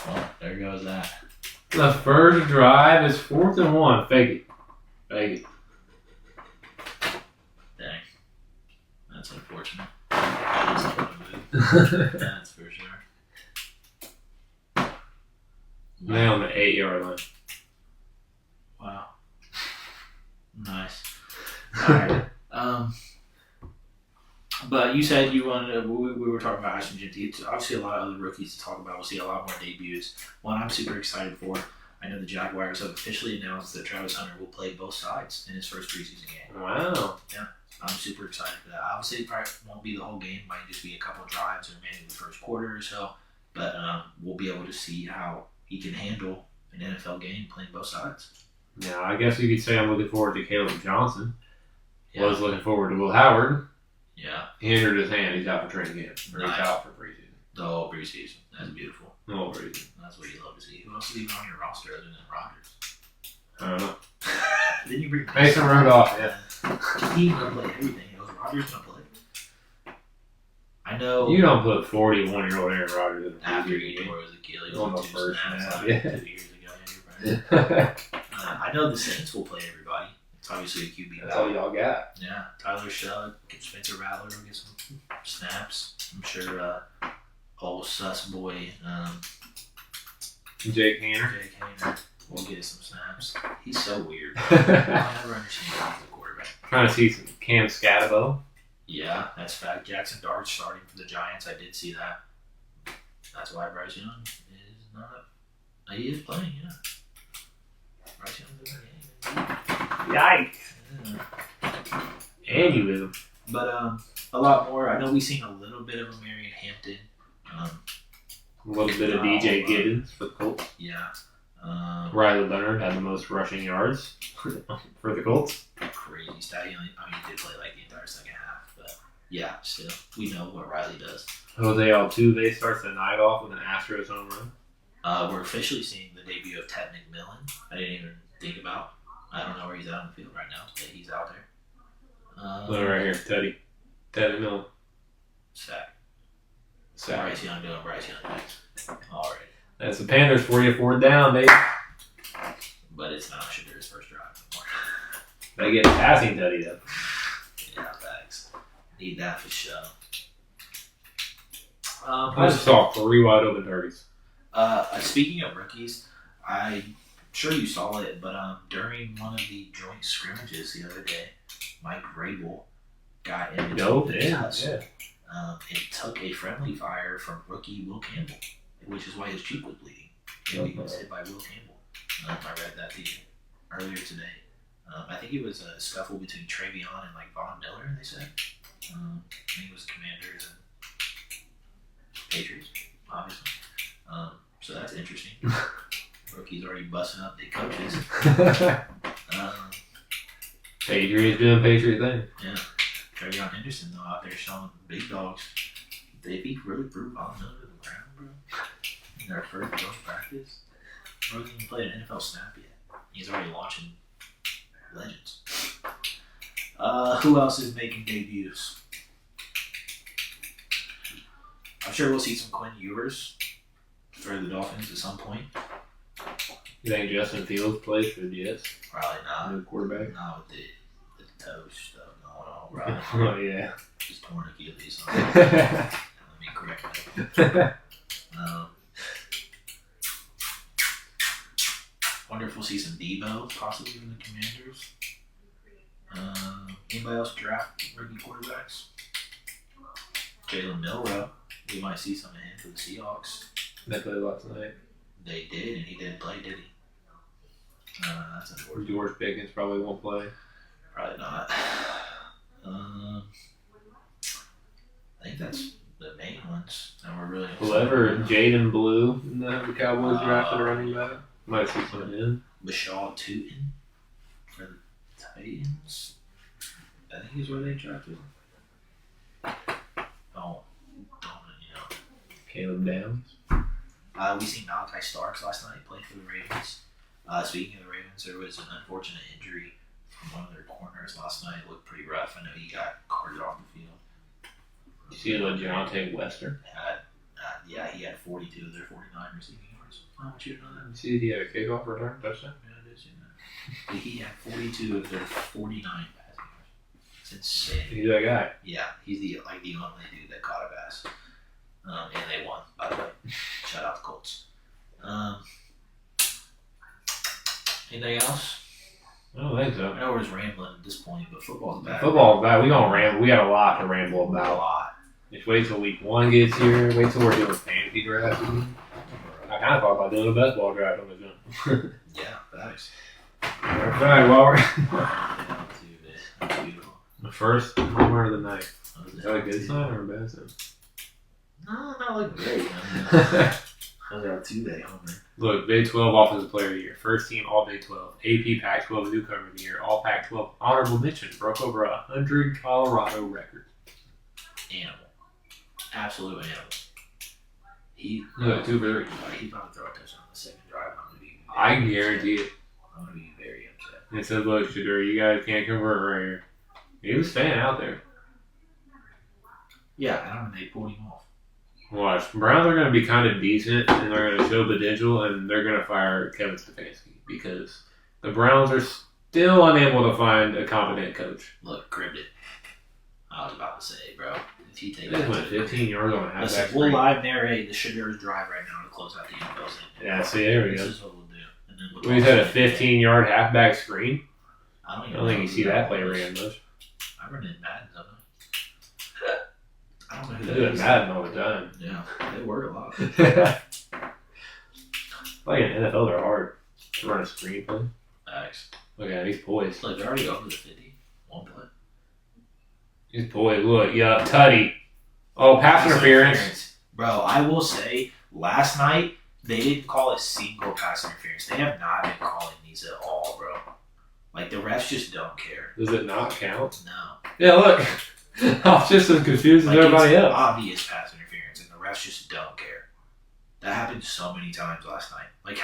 Well, there goes that. The first drive is 4th and 1. Fake it. Fake it. Dang. That's unfortunate. That's for sure. Now on the 8-yard line. Wow. Nice. Alright. But you said you wanted to, we were talking about Ashton Genty. It's obviously a lot of other rookies to talk about. We'll see a lot more debuts. One I'm super excited for. I know the Jaguars have officially announced that Travis Hunter will play both sides in his first preseason game. Wow. Yeah. I'm super excited for that. Obviously, it probably won't be the whole game. It might just be a couple of drives or maybe the first quarter or so. But we'll be able to see how he can handle an NFL game playing both sides. Now, I guess you could say I'm looking forward to Caleb Johnson. Yeah. Was looking forward to Will Howard. Yeah. He injured his hand. He's out for training camp. Or Nice. he's out for preseason. The whole preseason. That's beautiful. The whole preseason. That's what you love to see. Who else is even on your roster other than Rodgers? I don't know. Then you bring Mason Rudolph, yeah. He's going to play everything. Rodgers going to play. I know. You don't put 41-year-old Aaron Rodgers in the After he preseason tore his Achilles on the in 2 first snaps snap, like yeah. 2 years ago. game. I know the Saints will play everybody. It's obviously a QB That's all battle. y'all got. Yeah, Tyler Shug, Spencer Rattler will get some snaps. I'm sure old sus boy Jake Hanner. Jake Hayner will get some snaps. He's so weird. I never understand him as a quarterback. Trying to see some Cam Scatabo. Yeah, that's fact. Jackson Dart starting for the Giants. I did see that. That's why Bryce Young is not. He is playing, yeah. Bryce Young's in the game. Yikes. Yeah. Aneurysm. But a lot more. I know we've seen a little bit of a Marion Hampton. A little bit of DJ Giddens for the Colts. Yeah. Riley Leonard had the most rushing yards for the Colts. Crazy stat. He did play like the entire second half. But yeah, still, we know what Riley does. Jose Altuve starts the night off with an Astros home run. We're officially seeing the debut of Ted McMillan. I didn't even think about. I don't know where he's out on the field right now, but he's out there. Look right here, Teddy Miller. Sack. Sack. Bryce Young doing Bryce Young things. All right. That's the Panthers for you, 4th down, baby. But it's not Shadur's first drive anymore. They get passing Teddy though. Yeah, thanks. Need that for sure. I just saw 3 wide open targets. Speaking of rookies, I'm sure you saw it, but during one of the joint scrimmages the other day, Mike Vrabel got in between the tussle. It took a friendly fire from rookie Will Campbell, which is why his cheek was bleeding. He was hit by Will Campbell. I read that earlier today. I think it was a scuffle between Travion and Von Miller, they said. I think it was Commanders and Patriots, obviously. So that's interesting. Rookies already busting up the coaches. Patriots doing Patriot thing. Yeah. Travion Henderson, though, out there showing big dogs. If he really threw Von Miller to the ground, bro, in their first joint practice, bro hasn't even played an NFL snap yet. He's already launching legends. Who else is making debuts? I'm sure we'll see some Quinn Ewers for the Dolphins at some point. You think Justin Fields plays for the Jets? Probably not. New quarterback? Not with the toe stuff going on, bro. Oh, yeah. Just torn Achilles. Let me correct that. Wonder if we'll see some Debo possibly in the Commanders. Anybody else draft rookie quarterbacks? Jalen Milroe. We might see some of him for the Seahawks. They played last night. They did, and he didn't play, did he? That's unfortunate. George Pickens probably won't play. Probably not. I think that's the main ones that we're really. Whoever Jaden Blue in the Cowboys drafted a running back. Might see some in. Bashaw Tootin for the Titans. I think is where they drafted him. Don't Caleb Downs. We seen Malachi Starks last night play for the Ravens. Speaking of the Ravens, there was an unfortunate injury from one of their corners last night. It looked pretty rough. I know he got carted off the field. You see LeJounte Wester? Yeah, he had 42 of their 49 receiving yards. I want you to know that. You see, he had a kickoff return touchdown. Yeah, I did see that. He had 42 of their 49 passing yards. It's insane. He's that guy. Yeah, he's the only dude that caught a pass. And they won, by the way. Shout out the Colts. Anything else? I don't think so. I know we're just rambling at this point, but football's bad. Football's bad. We gonna ramble. We got a lot to ramble A about. lot. Just wait till week 1 gets here. Wait till we're doing fantasy drafts. I kind of thought about doing a best ball draft on this one. Yeah, thanks. Alright, well, we're Yeah, that's beautiful. the first homer of the night. Is that a good sign or a bad sign? No, not like great. Those are a 2-day homer. Look, Big 12 Offensive Player of the Year. First team All Big 12. AP Pac-12 Newcomer of the Year. All Pac-12 Honorable Mention. Broke over 100 Colorado records. Animal. Absolute animal. He Look, 2 for 3. He's about to throw a touchdown on the second drive. I'm going to be I guarantee it. I'm going to be very upset. It said, look, Shadur, you guys can't convert right here. He was staying out there. Yeah, I don't know. They pulled him off. Watch. Browns are going to be kind of decent, and they're going to show potential, and they're going to fire Kevin Stefanski because the Browns are still unable to find a competent coach. Look, cribbed it. I was about to say, bro. If he takes They just went 15 yards on a halfback Listen, screen. we'll live narrate the Shadur's drive right now to close out the NFL season. Yeah, see, there we This go. is what we'll do. And then We just had a 15-yard halfback screen. I I don't think you see that play ran much. I run in Madden, don't I? I don't know who They that do is. Madden all the time. Yeah, they work a lot. Like in NFL, they're hard to run a screen play. Thanks. Look at him, he's poised. Look, they're already over the 50. One play. He's poised. Look, yeah, Tutty. Oh, pass interference. Bro, I will say, last night, they didn't call a single pass interference. They have not been calling these at all, bro. Like, the refs just don't care. Does it not count? No. Yeah, look. I was just as confused as Like, everybody it's else. obvious pass interference, and the refs just don't care. That happened so many times last night. Like,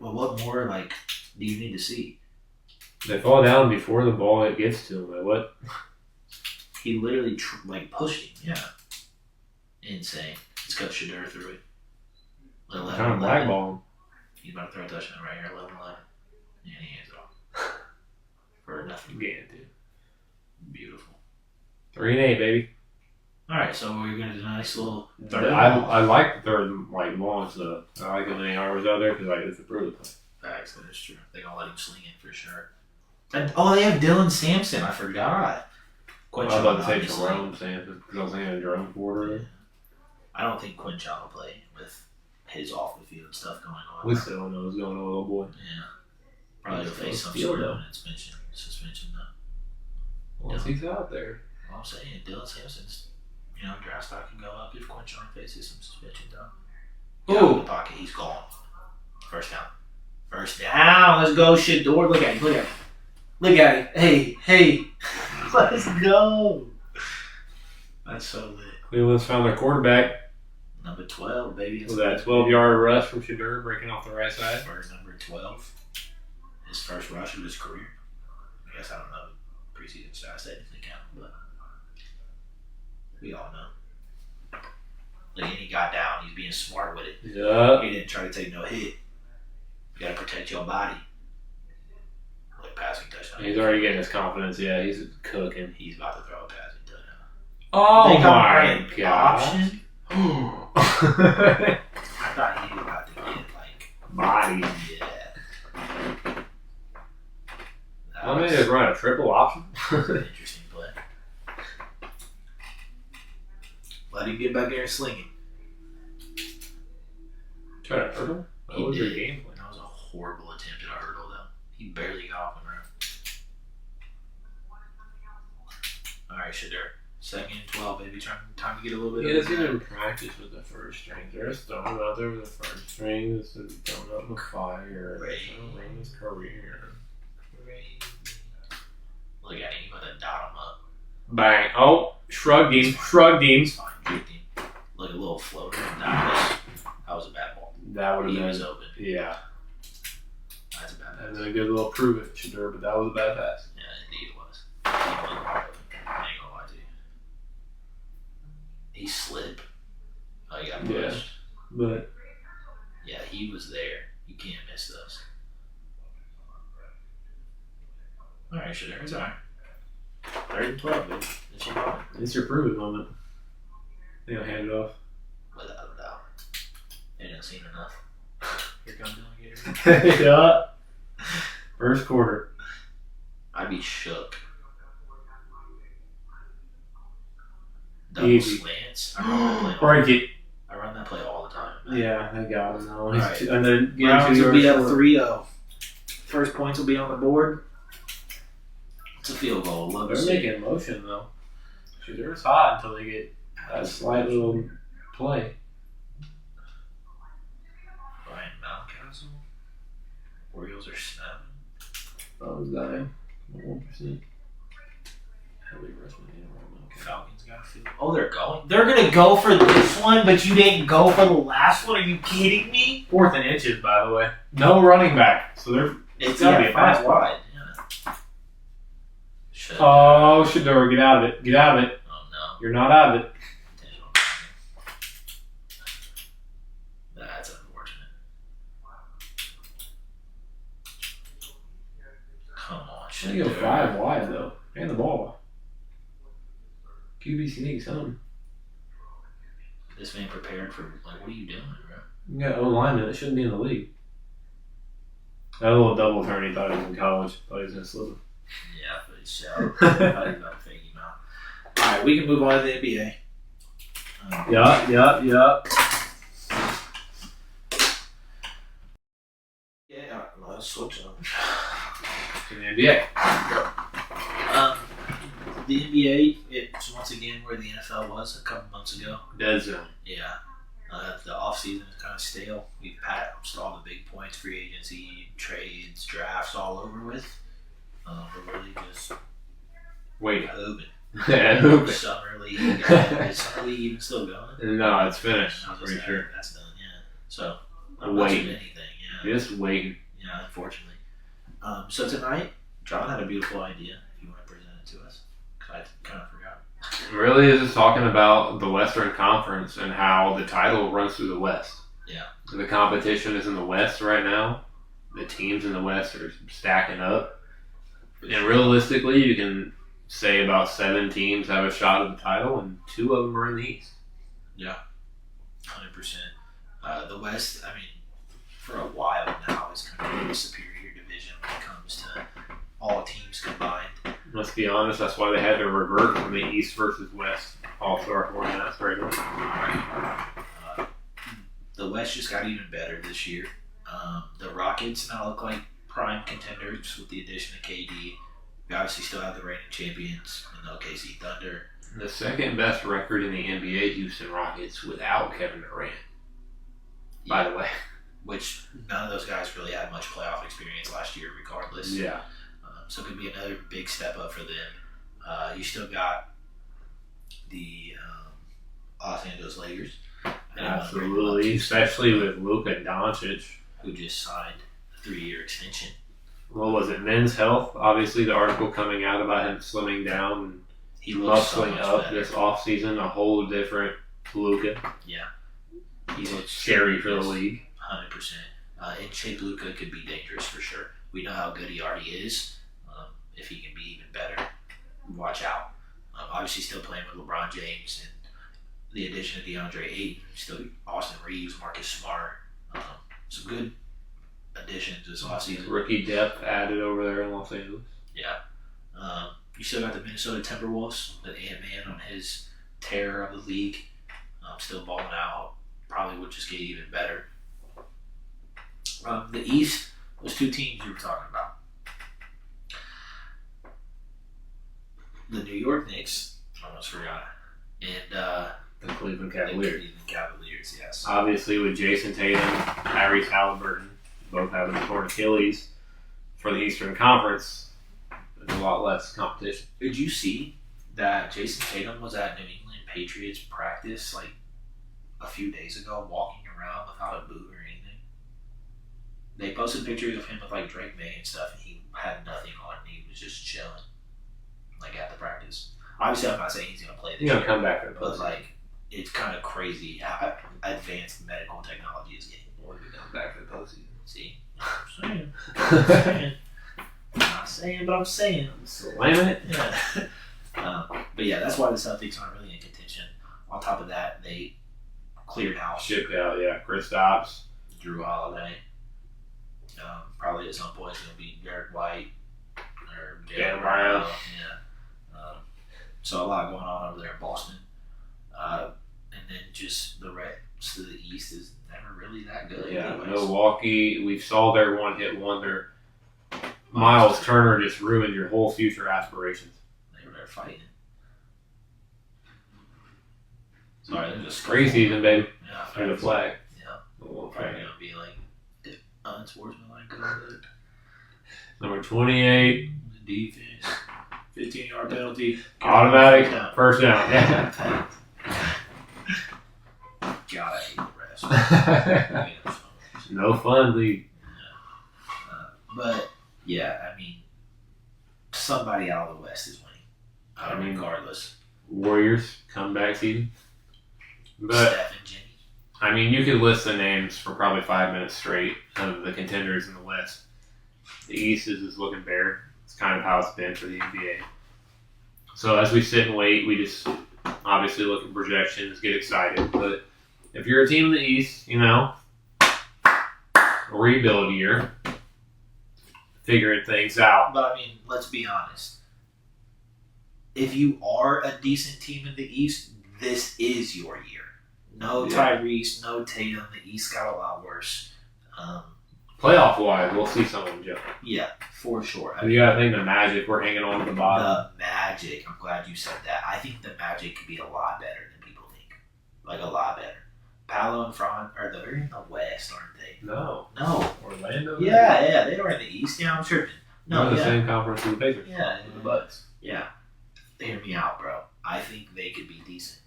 what more, like, do you need to see? They fall down before the ball gets to them. Like, what? He literally, pushed him, yeah. Insane. It's got Shadur through it. Kind of blackball him. He's about to throw a touchdown right here, 11-11. And he hands it off. For nothing. Again, dude. Beautiful. 3-8, baby. Alright, so we're going to do a nice little third. I like the third launch though. I like the many hours out there because it's a brutal play. Facts, that is true. They're going to let him sling it for sure. And, they have Dylan Sampson. I forgot. I was about to say Jerome Sampson because I was thinking of Jerome Porter. I don't think Quinchon will play with his off the field stuff going on. We still don't know what's going on with old boy. Yeah. Probably to face some Field, sort though. of suspension though. Once he's out there. Well, I'm saying Dylan Sampson's, draft stock can go up if Quinchon faces some suspension though. Get out of the pocket, he's gone. First down. First down. Let's go, Shador. Look at him. Look at him. Look at him. Hey. Let's go. That's so lit. Cleveland's found their quarterback Number 12, baby. with that 12-yard rush from Shadur breaking off the right side. For number 12. His first rush of his career. I guess I don't know. Preseason stats technically count, but we all know. Look, and he got down. He's being smart with it. Yeah. He didn't try to take no hit. You gotta protect your body. Like passing touchdown. He's already getting his confidence. Yeah, he's cooking. He's about to throw a passing touchdown. Oh They got my an god. option? I I thought he was about to get Body. yeah. That Let me was just run a triple option. an interesting play. Let him get back there and sling it. Try to hurdle? He What was your did. game plan? That was a horrible attempt at a hurdle, though. He barely got off the ground. Alright, Shadur. Second and 12, baby. Time to get a little bit He of doesn't even practice with the first string. They're just throwing him out there with the first string. This is throwing up the fire. Crazy. Ruin his career. Look at him. He about to dot him up. Bang. Oh, shrugged him. Shrugged him. He's fine. Dripped him. Like a little floater. That was a bad ball. That would have He been. was open. Yeah. That's a bad pass. And then a good little prove it, Shadur, but that was a bad pass. Yeah, indeed it was. He wasn't wide open. I ain't gonna lie to you. He slipped. Oh, he got Yeah. pushed. But Yeah, he was there. You can't miss those. All right, Shadur, it's all right. 30-12, baby. It's your moment. it's your prove it moment. They don't hand it off. Without a doubt. They didn't seem enough. Here comes Delegator. Yeah. First quarter. I'd be shook. Double Easy. slants. I run that play Break it. I run that play all the time. Yeah, I got him now. Right. And then get Browns to will be your up 3-0. First points will be on the board. It's a field goal. Love to They're see it. making motion though. Shooter's hot until they get that slight little play. Ryan Mountcastle. Orioles are snapping. Oh, he's dying. 1%. Heavy rushman. Falcons got a field. Oh, they're going. They're gonna go for this one, but you didn't go for the last one. Are you kidding me? 4th and inches, by the way. No running back. So they're. It's gotta be a five pass wide. Yeah. Oh, Shador, get out of it. Get out of it. Oh no. You're not out of it. Intentional. That's unfortunate. Come on, Should go 5 wide though. And the ball. QB sneak something. This man prepared for what are you doing, bro? You got O lineman that shouldn't be in the league. That little double turn he thought he was in college. Thought he was gonna slip him. Yeah, but it's I didn't know fake him out. All right, we can move on to the NBA. Yup. Yeah, let's switch on. To the NBA. The NBA, it's once again where the NFL was a couple months ago. Dead zone. Yeah. The offseason is kind of stale. We've passed all the big points, free agency, trades, drafts all over with. We're really just Wait. hoping. Yeah, hooping. Summer League. Is Summer League even still going? No, it's finished. I'm pretty sure. That's done, yeah. So, I'm not doing anything, yeah. Just waiting. Yeah, unfortunately. So tonight, John had a beautiful idea, if you want to present it to us. Because I kind of forgot. Really is just talking about the Western Conference and how the title runs through the West. Yeah. The competition is in the West right now. The teams in the West are stacking up. And realistically, you can say about 7 teams have a shot at the title, and 2 of them are in the East. Yeah. 100%. The West, I mean, for a while now, is kind of the superior division when it comes to all teams combined. Let's be honest, that's why they had to revert from the East versus West All-Star format. That's right. The West just got even better this year. The Rockets now look like prime contenders with the addition of KD. We obviously still have the reigning champions in the OKC Thunder. The second best record in the NBA, Houston Rockets, without Kevin Durant. By the way. Which none of those guys really had much playoff experience last year regardless. Yeah. So it could be another big step up for them. You still got the Los Angeles Lakers. Absolutely, especially with Luka Doncic, who just signed a 3-year extension. What was it? Men's Health. Obviously, the article coming out about him slimming down and he looks muscling so up better. this offseason. A whole different Luka. Yeah, He looks scary for the league. 100%. In shape, Luka could be dangerous for sure. We know how good he already is. If he can be even better, watch out. Obviously, still playing with LeBron James and the addition of DeAndre Ayton, still Austin Reeves, Marcus Smart. Some good additions this offseason. Rookie depth added over there in Los Angeles. Yeah. You still got the Minnesota Timberwolves with Ant-Man on his tear of the league. Still balling out. Probably would just get even better. The East was 2 teams you were talking about. The New York Knicks, almost forgot, and The Cleveland the Cavaliers. Cleveland Cavaliers, yes. Obviously, with Jason Tatum, Tyrese Halliburton, both having torn Achilles for the Eastern Conference, there's a lot less competition. Did you see that Jason Tatum was at New England Patriots practice like a few days ago, walking around without a boot or anything? They posted pictures of him with like Drake May and stuff, and he had nothing on. He was just chilling, like at the practice. Obviously, I'm not saying he's gonna play this He's going year, to come back for the but postseason. like it's kind of crazy how advanced medical technology is getting. When we come back for the postseason. See? I'm saying. I'm not saying, but I'm saying. Slamming it? Yeah. But yeah, that's why the Celtics aren't really in contention. On top of that, they cleared house. Shipped out, yeah. Kristaps. Drew Holiday. Probably at some point it's going to be Derek White or Jalen Brown. Yeah. So a lot going on over there in Boston. And then just the rest of the East is never really that good. Yeah, anyways. Milwaukee. We saw their one-hit wonder. Miles Turner just ruined your whole future aspirations. They were there fighting. Sorry, they're just Preseason, baby. Yeah, Through the flag. Yeah. Probably Probably gonna be like unsportsmanlike conduct. Number 28. Defense. 15-yard penalty. Automatic first down. Yeah. God, I hate the refs. No fun league. But yeah, I mean, somebody out of the West is winning. Regardless. Warriors comeback season. But Steph and Jimmy. I mean, you could list the names for probably 5 minutes straight of the contenders in the West. The East is looking bare. It's kind of how it's been for the NBA. So as we sit and wait, we just obviously look at projections, get excited. But if you're a team in the East, you know, a rebuild year, figuring things out. But I mean, let's be honest. If you are a decent team in the East, this is your year. No Tyrese, no Tatum. The East got a lot worse. Playoff-wise, we'll see some of them jump. Yeah, for sure. You got to think the Magic, we're hanging on to the bottom. The Magic, I'm glad you said that. I think the Magic could be a lot better than people think. Like, a lot better. Paolo and Franz, they're in the West, aren't they? No. Orlando? Yeah, they are in the East. Yeah, I'm tripping. No, the same conference as the Pacers. Yeah, the Bucks. Yeah. Hear me out, bro. I think they could be decent.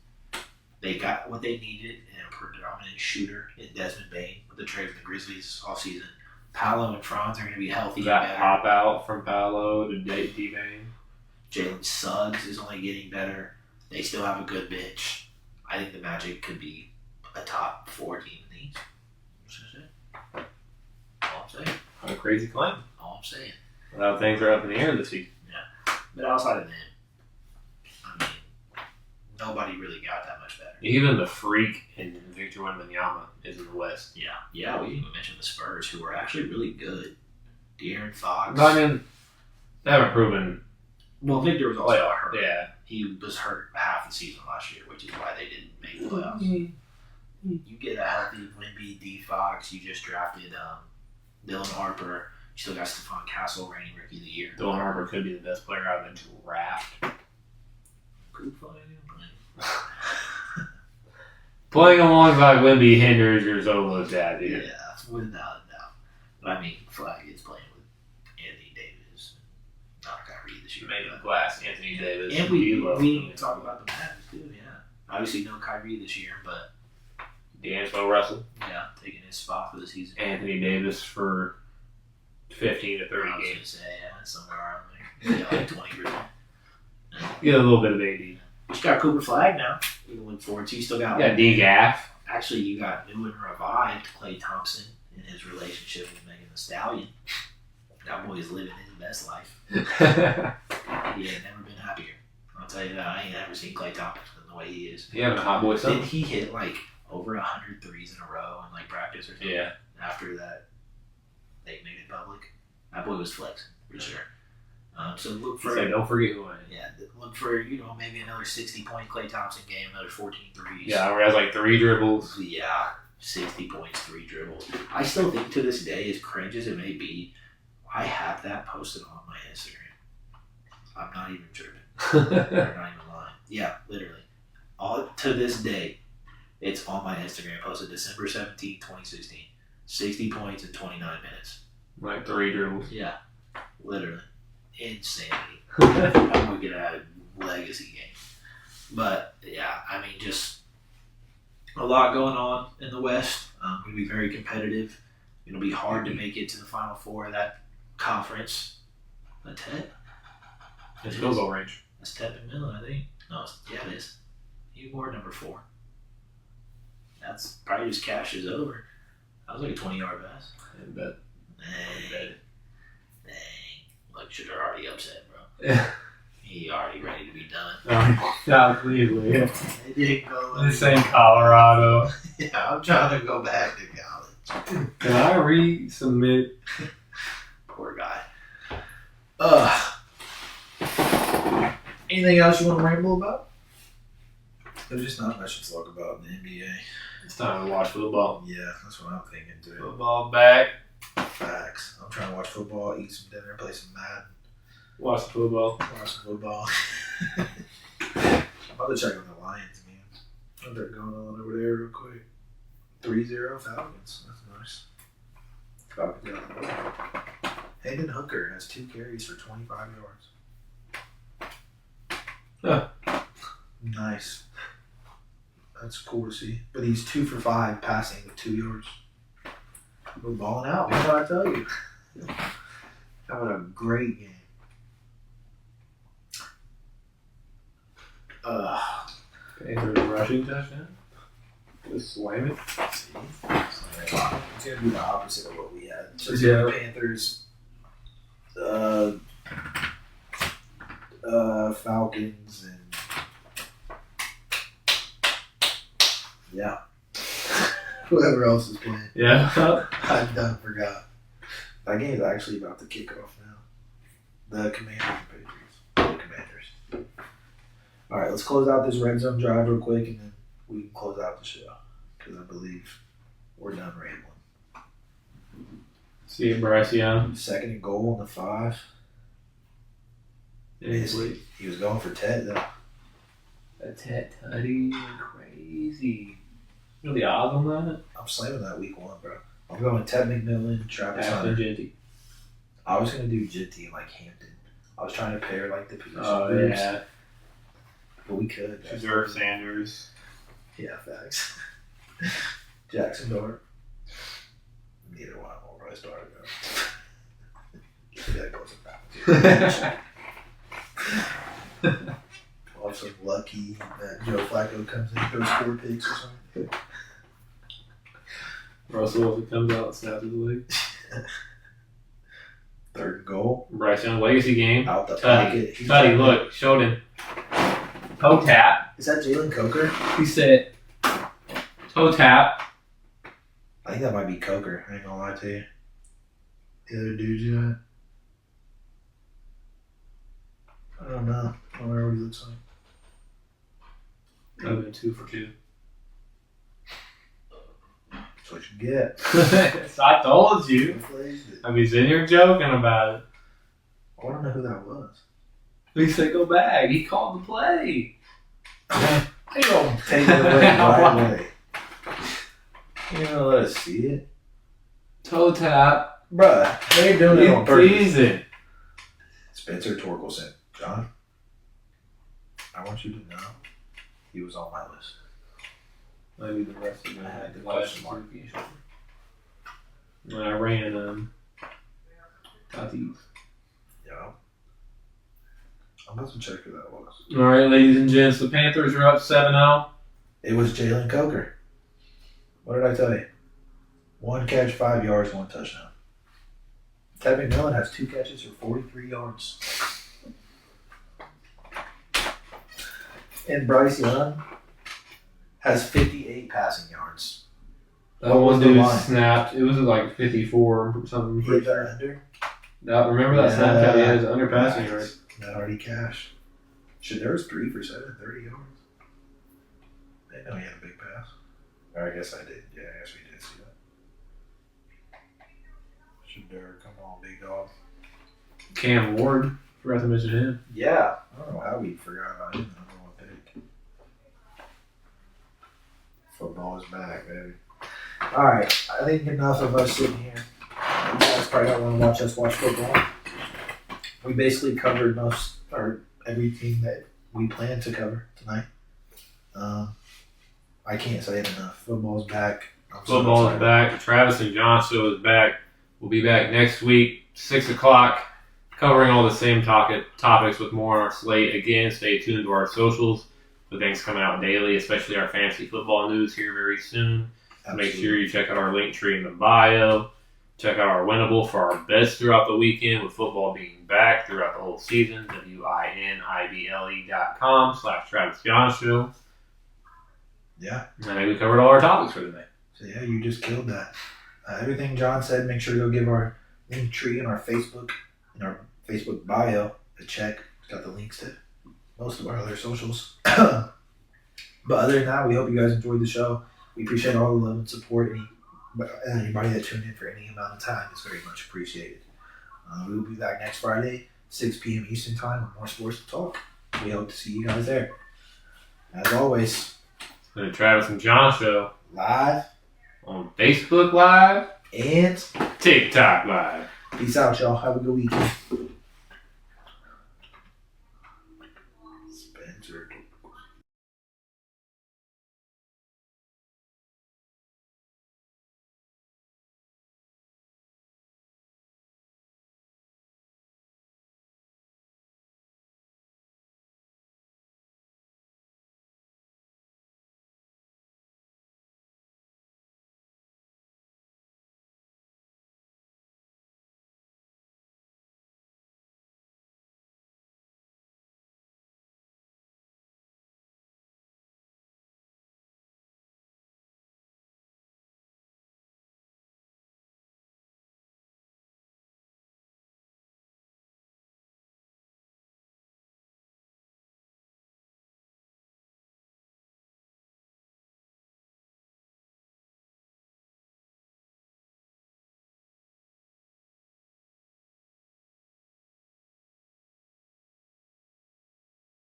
They got what they needed in a predominant shooter in Desmond Bain with the trade from the Grizzlies offseason. Paolo and Franz are going to be healthy. That pop out from Paolo to D-Bain. Jalen Suggs is only getting better. They still have a good bench. I think the Magic could be a top 4 team in the East. All I'm saying. What a crazy claim. All I'm saying. Well, things are up in the air this season. Yeah. But outside of them, I mean, nobody really got that much better. Even the freak in Victor Wembanyama is in the West. Yeah, we didn't even mention the Spurs, who were actually really good. De'Aaron Fox. I mean, they haven't proven. Well, Victor was also hurt. Yeah. He was hurt half the season last year, which is why they didn't make the playoffs. You get a healthy Wemby, D. Fox. You just drafted Dylan Harper. You still got Stephon Castle, reigning Rookie of the Year. Dylan Harper could be the best player out of the draft. Could play him. Playing alongside Wemby hinders your solo stat, dude. Yeah, without a doubt. But I mean, Flag is playing with Anthony Davis. Not Kyrie this year. Made of glass, Anthony Davis. And we didn't even talk about the Mavs, too, yeah. Obviously, no Kyrie this year, but D'Angelo Russell. yeah, taking his spot for the season. Anthony Davis for 15 to 30 I was games. going to say, yeah, somewhere around there. Yeah, like 20%. Get a little bit of AD. But you got Cooper Flag now. You can look forward to. You still got D-Gaff. Actually, you got new and revived Klay Thompson in his relationship with Megan Thee Stallion. That boy is living his best life. He ain't never been happier. I'll tell you that. I ain't ever seen Klay Thompson the way he is. He having a hot boy son. Did he hit like over 100 threes in a row in like practice or something? Yeah. After that, they made it public. That boy was flexing for sure. So look for. Don't forget who I am. Yeah, look for maybe another 60-point Klay Thompson game, another 14 threes. Yeah, where he has like 3 dribbles. Yeah, 60 points, 3 dribbles. I still think to this day, as cringe as it may be, I have that posted on my Instagram. I'm not even tripping. I'm not even lying. Yeah, literally. To this day, it's on my Instagram, posted December 17, 2016. 60 points in 29 minutes. Like 3 dribbles. Yeah, literally. Insanity. I'm going to get a legacy game. But, yeah, I mean, just a lot going on in the West. Going to be very competitive. It'll be hard to make it to the Final Four of that conference. That's Ted? It's field goal range. That's Ted McMillan, I think. No, yeah, it is. He wore number 4. That's probably just cashes over. That was like a 20-yard pass. I bet. Dang. Look, Shooter already upset, bro. Yeah. He already ready to be done. Not Cleveland. It didn't go. This ain't Colorado. Yeah, I'm trying to go back to college. Can I resubmit? Poor guy. Anything else you want to ramble about? There's just not much to talk about in the NBA. It's time to watch football. Yeah, that's what I'm thinking too. Football back. Facts. I'm trying to watch football, eat some dinner, play some Madden. Watch the football. Watch some football. I'm about to check on the Lions, man. What they're going on over there real quick. 3-0 Falcons. That's nice. Falcons got the ball. Hayden Hooker has 2 carries for 25 yards. Huh. Nice. That's cool to see. But he's 2 for 5 passing with 2 yards. We're balling out, man. What I tell you. Having a great game. Panthers rushing touchdown. Just slam it. See? It's going to be the opposite of what we had. So Yeah. the Panthers, Falcons, and yeah. Whoever else is playing. Yeah. I forgot. That game's actually about to kick off now. The Commanders and Patriots. The Commanders. All right, let's close out this red zone drive real quick, and then we can close out the show because I believe we're done rambling. See it, Bryce Young. 2nd and goal on the 5. He was going for Ted though. That's Ted Tutty. Crazy. You know the odds on that? I'm slamming that week 1, bro. I'm going Ted McMillan, Travis Ashton Hunter. Genty. I was gonna do Jitty and like Hampton. I was trying to pair like the position Oh, groups, yeah. but we could. Preserve Sanders. Yeah, facts. Jackson Dart. Neither one of them will probably start though. That goes about. We'll have some lucky that Joe Flacco comes in and throws 4 picks or something. Russell, if it comes out, snaps his leg. 3rd and goal. Bryce Young legacy game. Out the Tutty. pocket. Tutty, look, showed him. Toe tap. Is that Jalen Coker? He said, toe tap. I think that might be Coker. I ain't gonna lie to you. The other dude, you know? I don't know. I don't know what he looks like. I've been 2 for 2. That's what you get. I told you. I mean, sitting here joking about it. I want to know who that was. He said, go back. He called the play. They gonna take it away right away. You gonna let us see it? Toe tap. Bruh, they're doing it on purpose. Teasing. Spencer Torkelson. John, I want you to know he was on my list. Maybe the rest of them I had had the the question question mark. mark. And I ran Tatis. Yeah. I'm about to check who that was. All right, ladies and gents, the Panthers are up 7-0. It was Jalen Coker. What did I tell you? 1 catch, 5 yards, 1 touchdown. Ted McMillan has 2 catches for 43 yards. And Bryce Young has 58 passing yards. That What was one the dude line? snapped. It was like 54 or something. Hit that under. Remember that snap that he had his under passing yards? That already cashed. Shit, there was 3 for 7, 30 yards. I didn't know he had a big pass. Or I guess I did. Yeah, I guess we did see that. Shadur, come on, big dog. Cam Ward. Forgot to mention him. Yeah. I don't know how we forgot about him. I don't know what pick. Football is back, baby. Alright, I think enough of us sitting here. You guys probably don't want to watch us watch football. We basically covered most or everything that we planned to cover tonight. I can't say it enough. Football's back. Football is back. Travis and Jon Show is back. We'll be back next week, 6 o'clock, covering all the same topics with more on our slate. Again, stay tuned to our socials. with things coming out daily, especially our fantasy football news here very soon. Absolutely. Make sure you check out our link tree in the bio. Check out our winnable for our bets throughout the weekend with football being back throughout the whole season. WINIBLE.com/Travis Jon Show. Yeah. I think we covered all our topics for today. So yeah, you just killed that. Everything John said, make sure to go give our link tree in our Facebook bio a check. It's got the links to most of our other socials. But other than that, we hope you guys enjoyed the show. We appreciate all the love and support. Anybody that tuned in for any amount of time is very much appreciated. We will be back next Friday, 6 p.m. Eastern Time with more sports to talk. We hope to see you guys there. As always, The Travis and Jon Show live on Facebook Live and TikTok Live. peace out, y'all. Have a good weekend.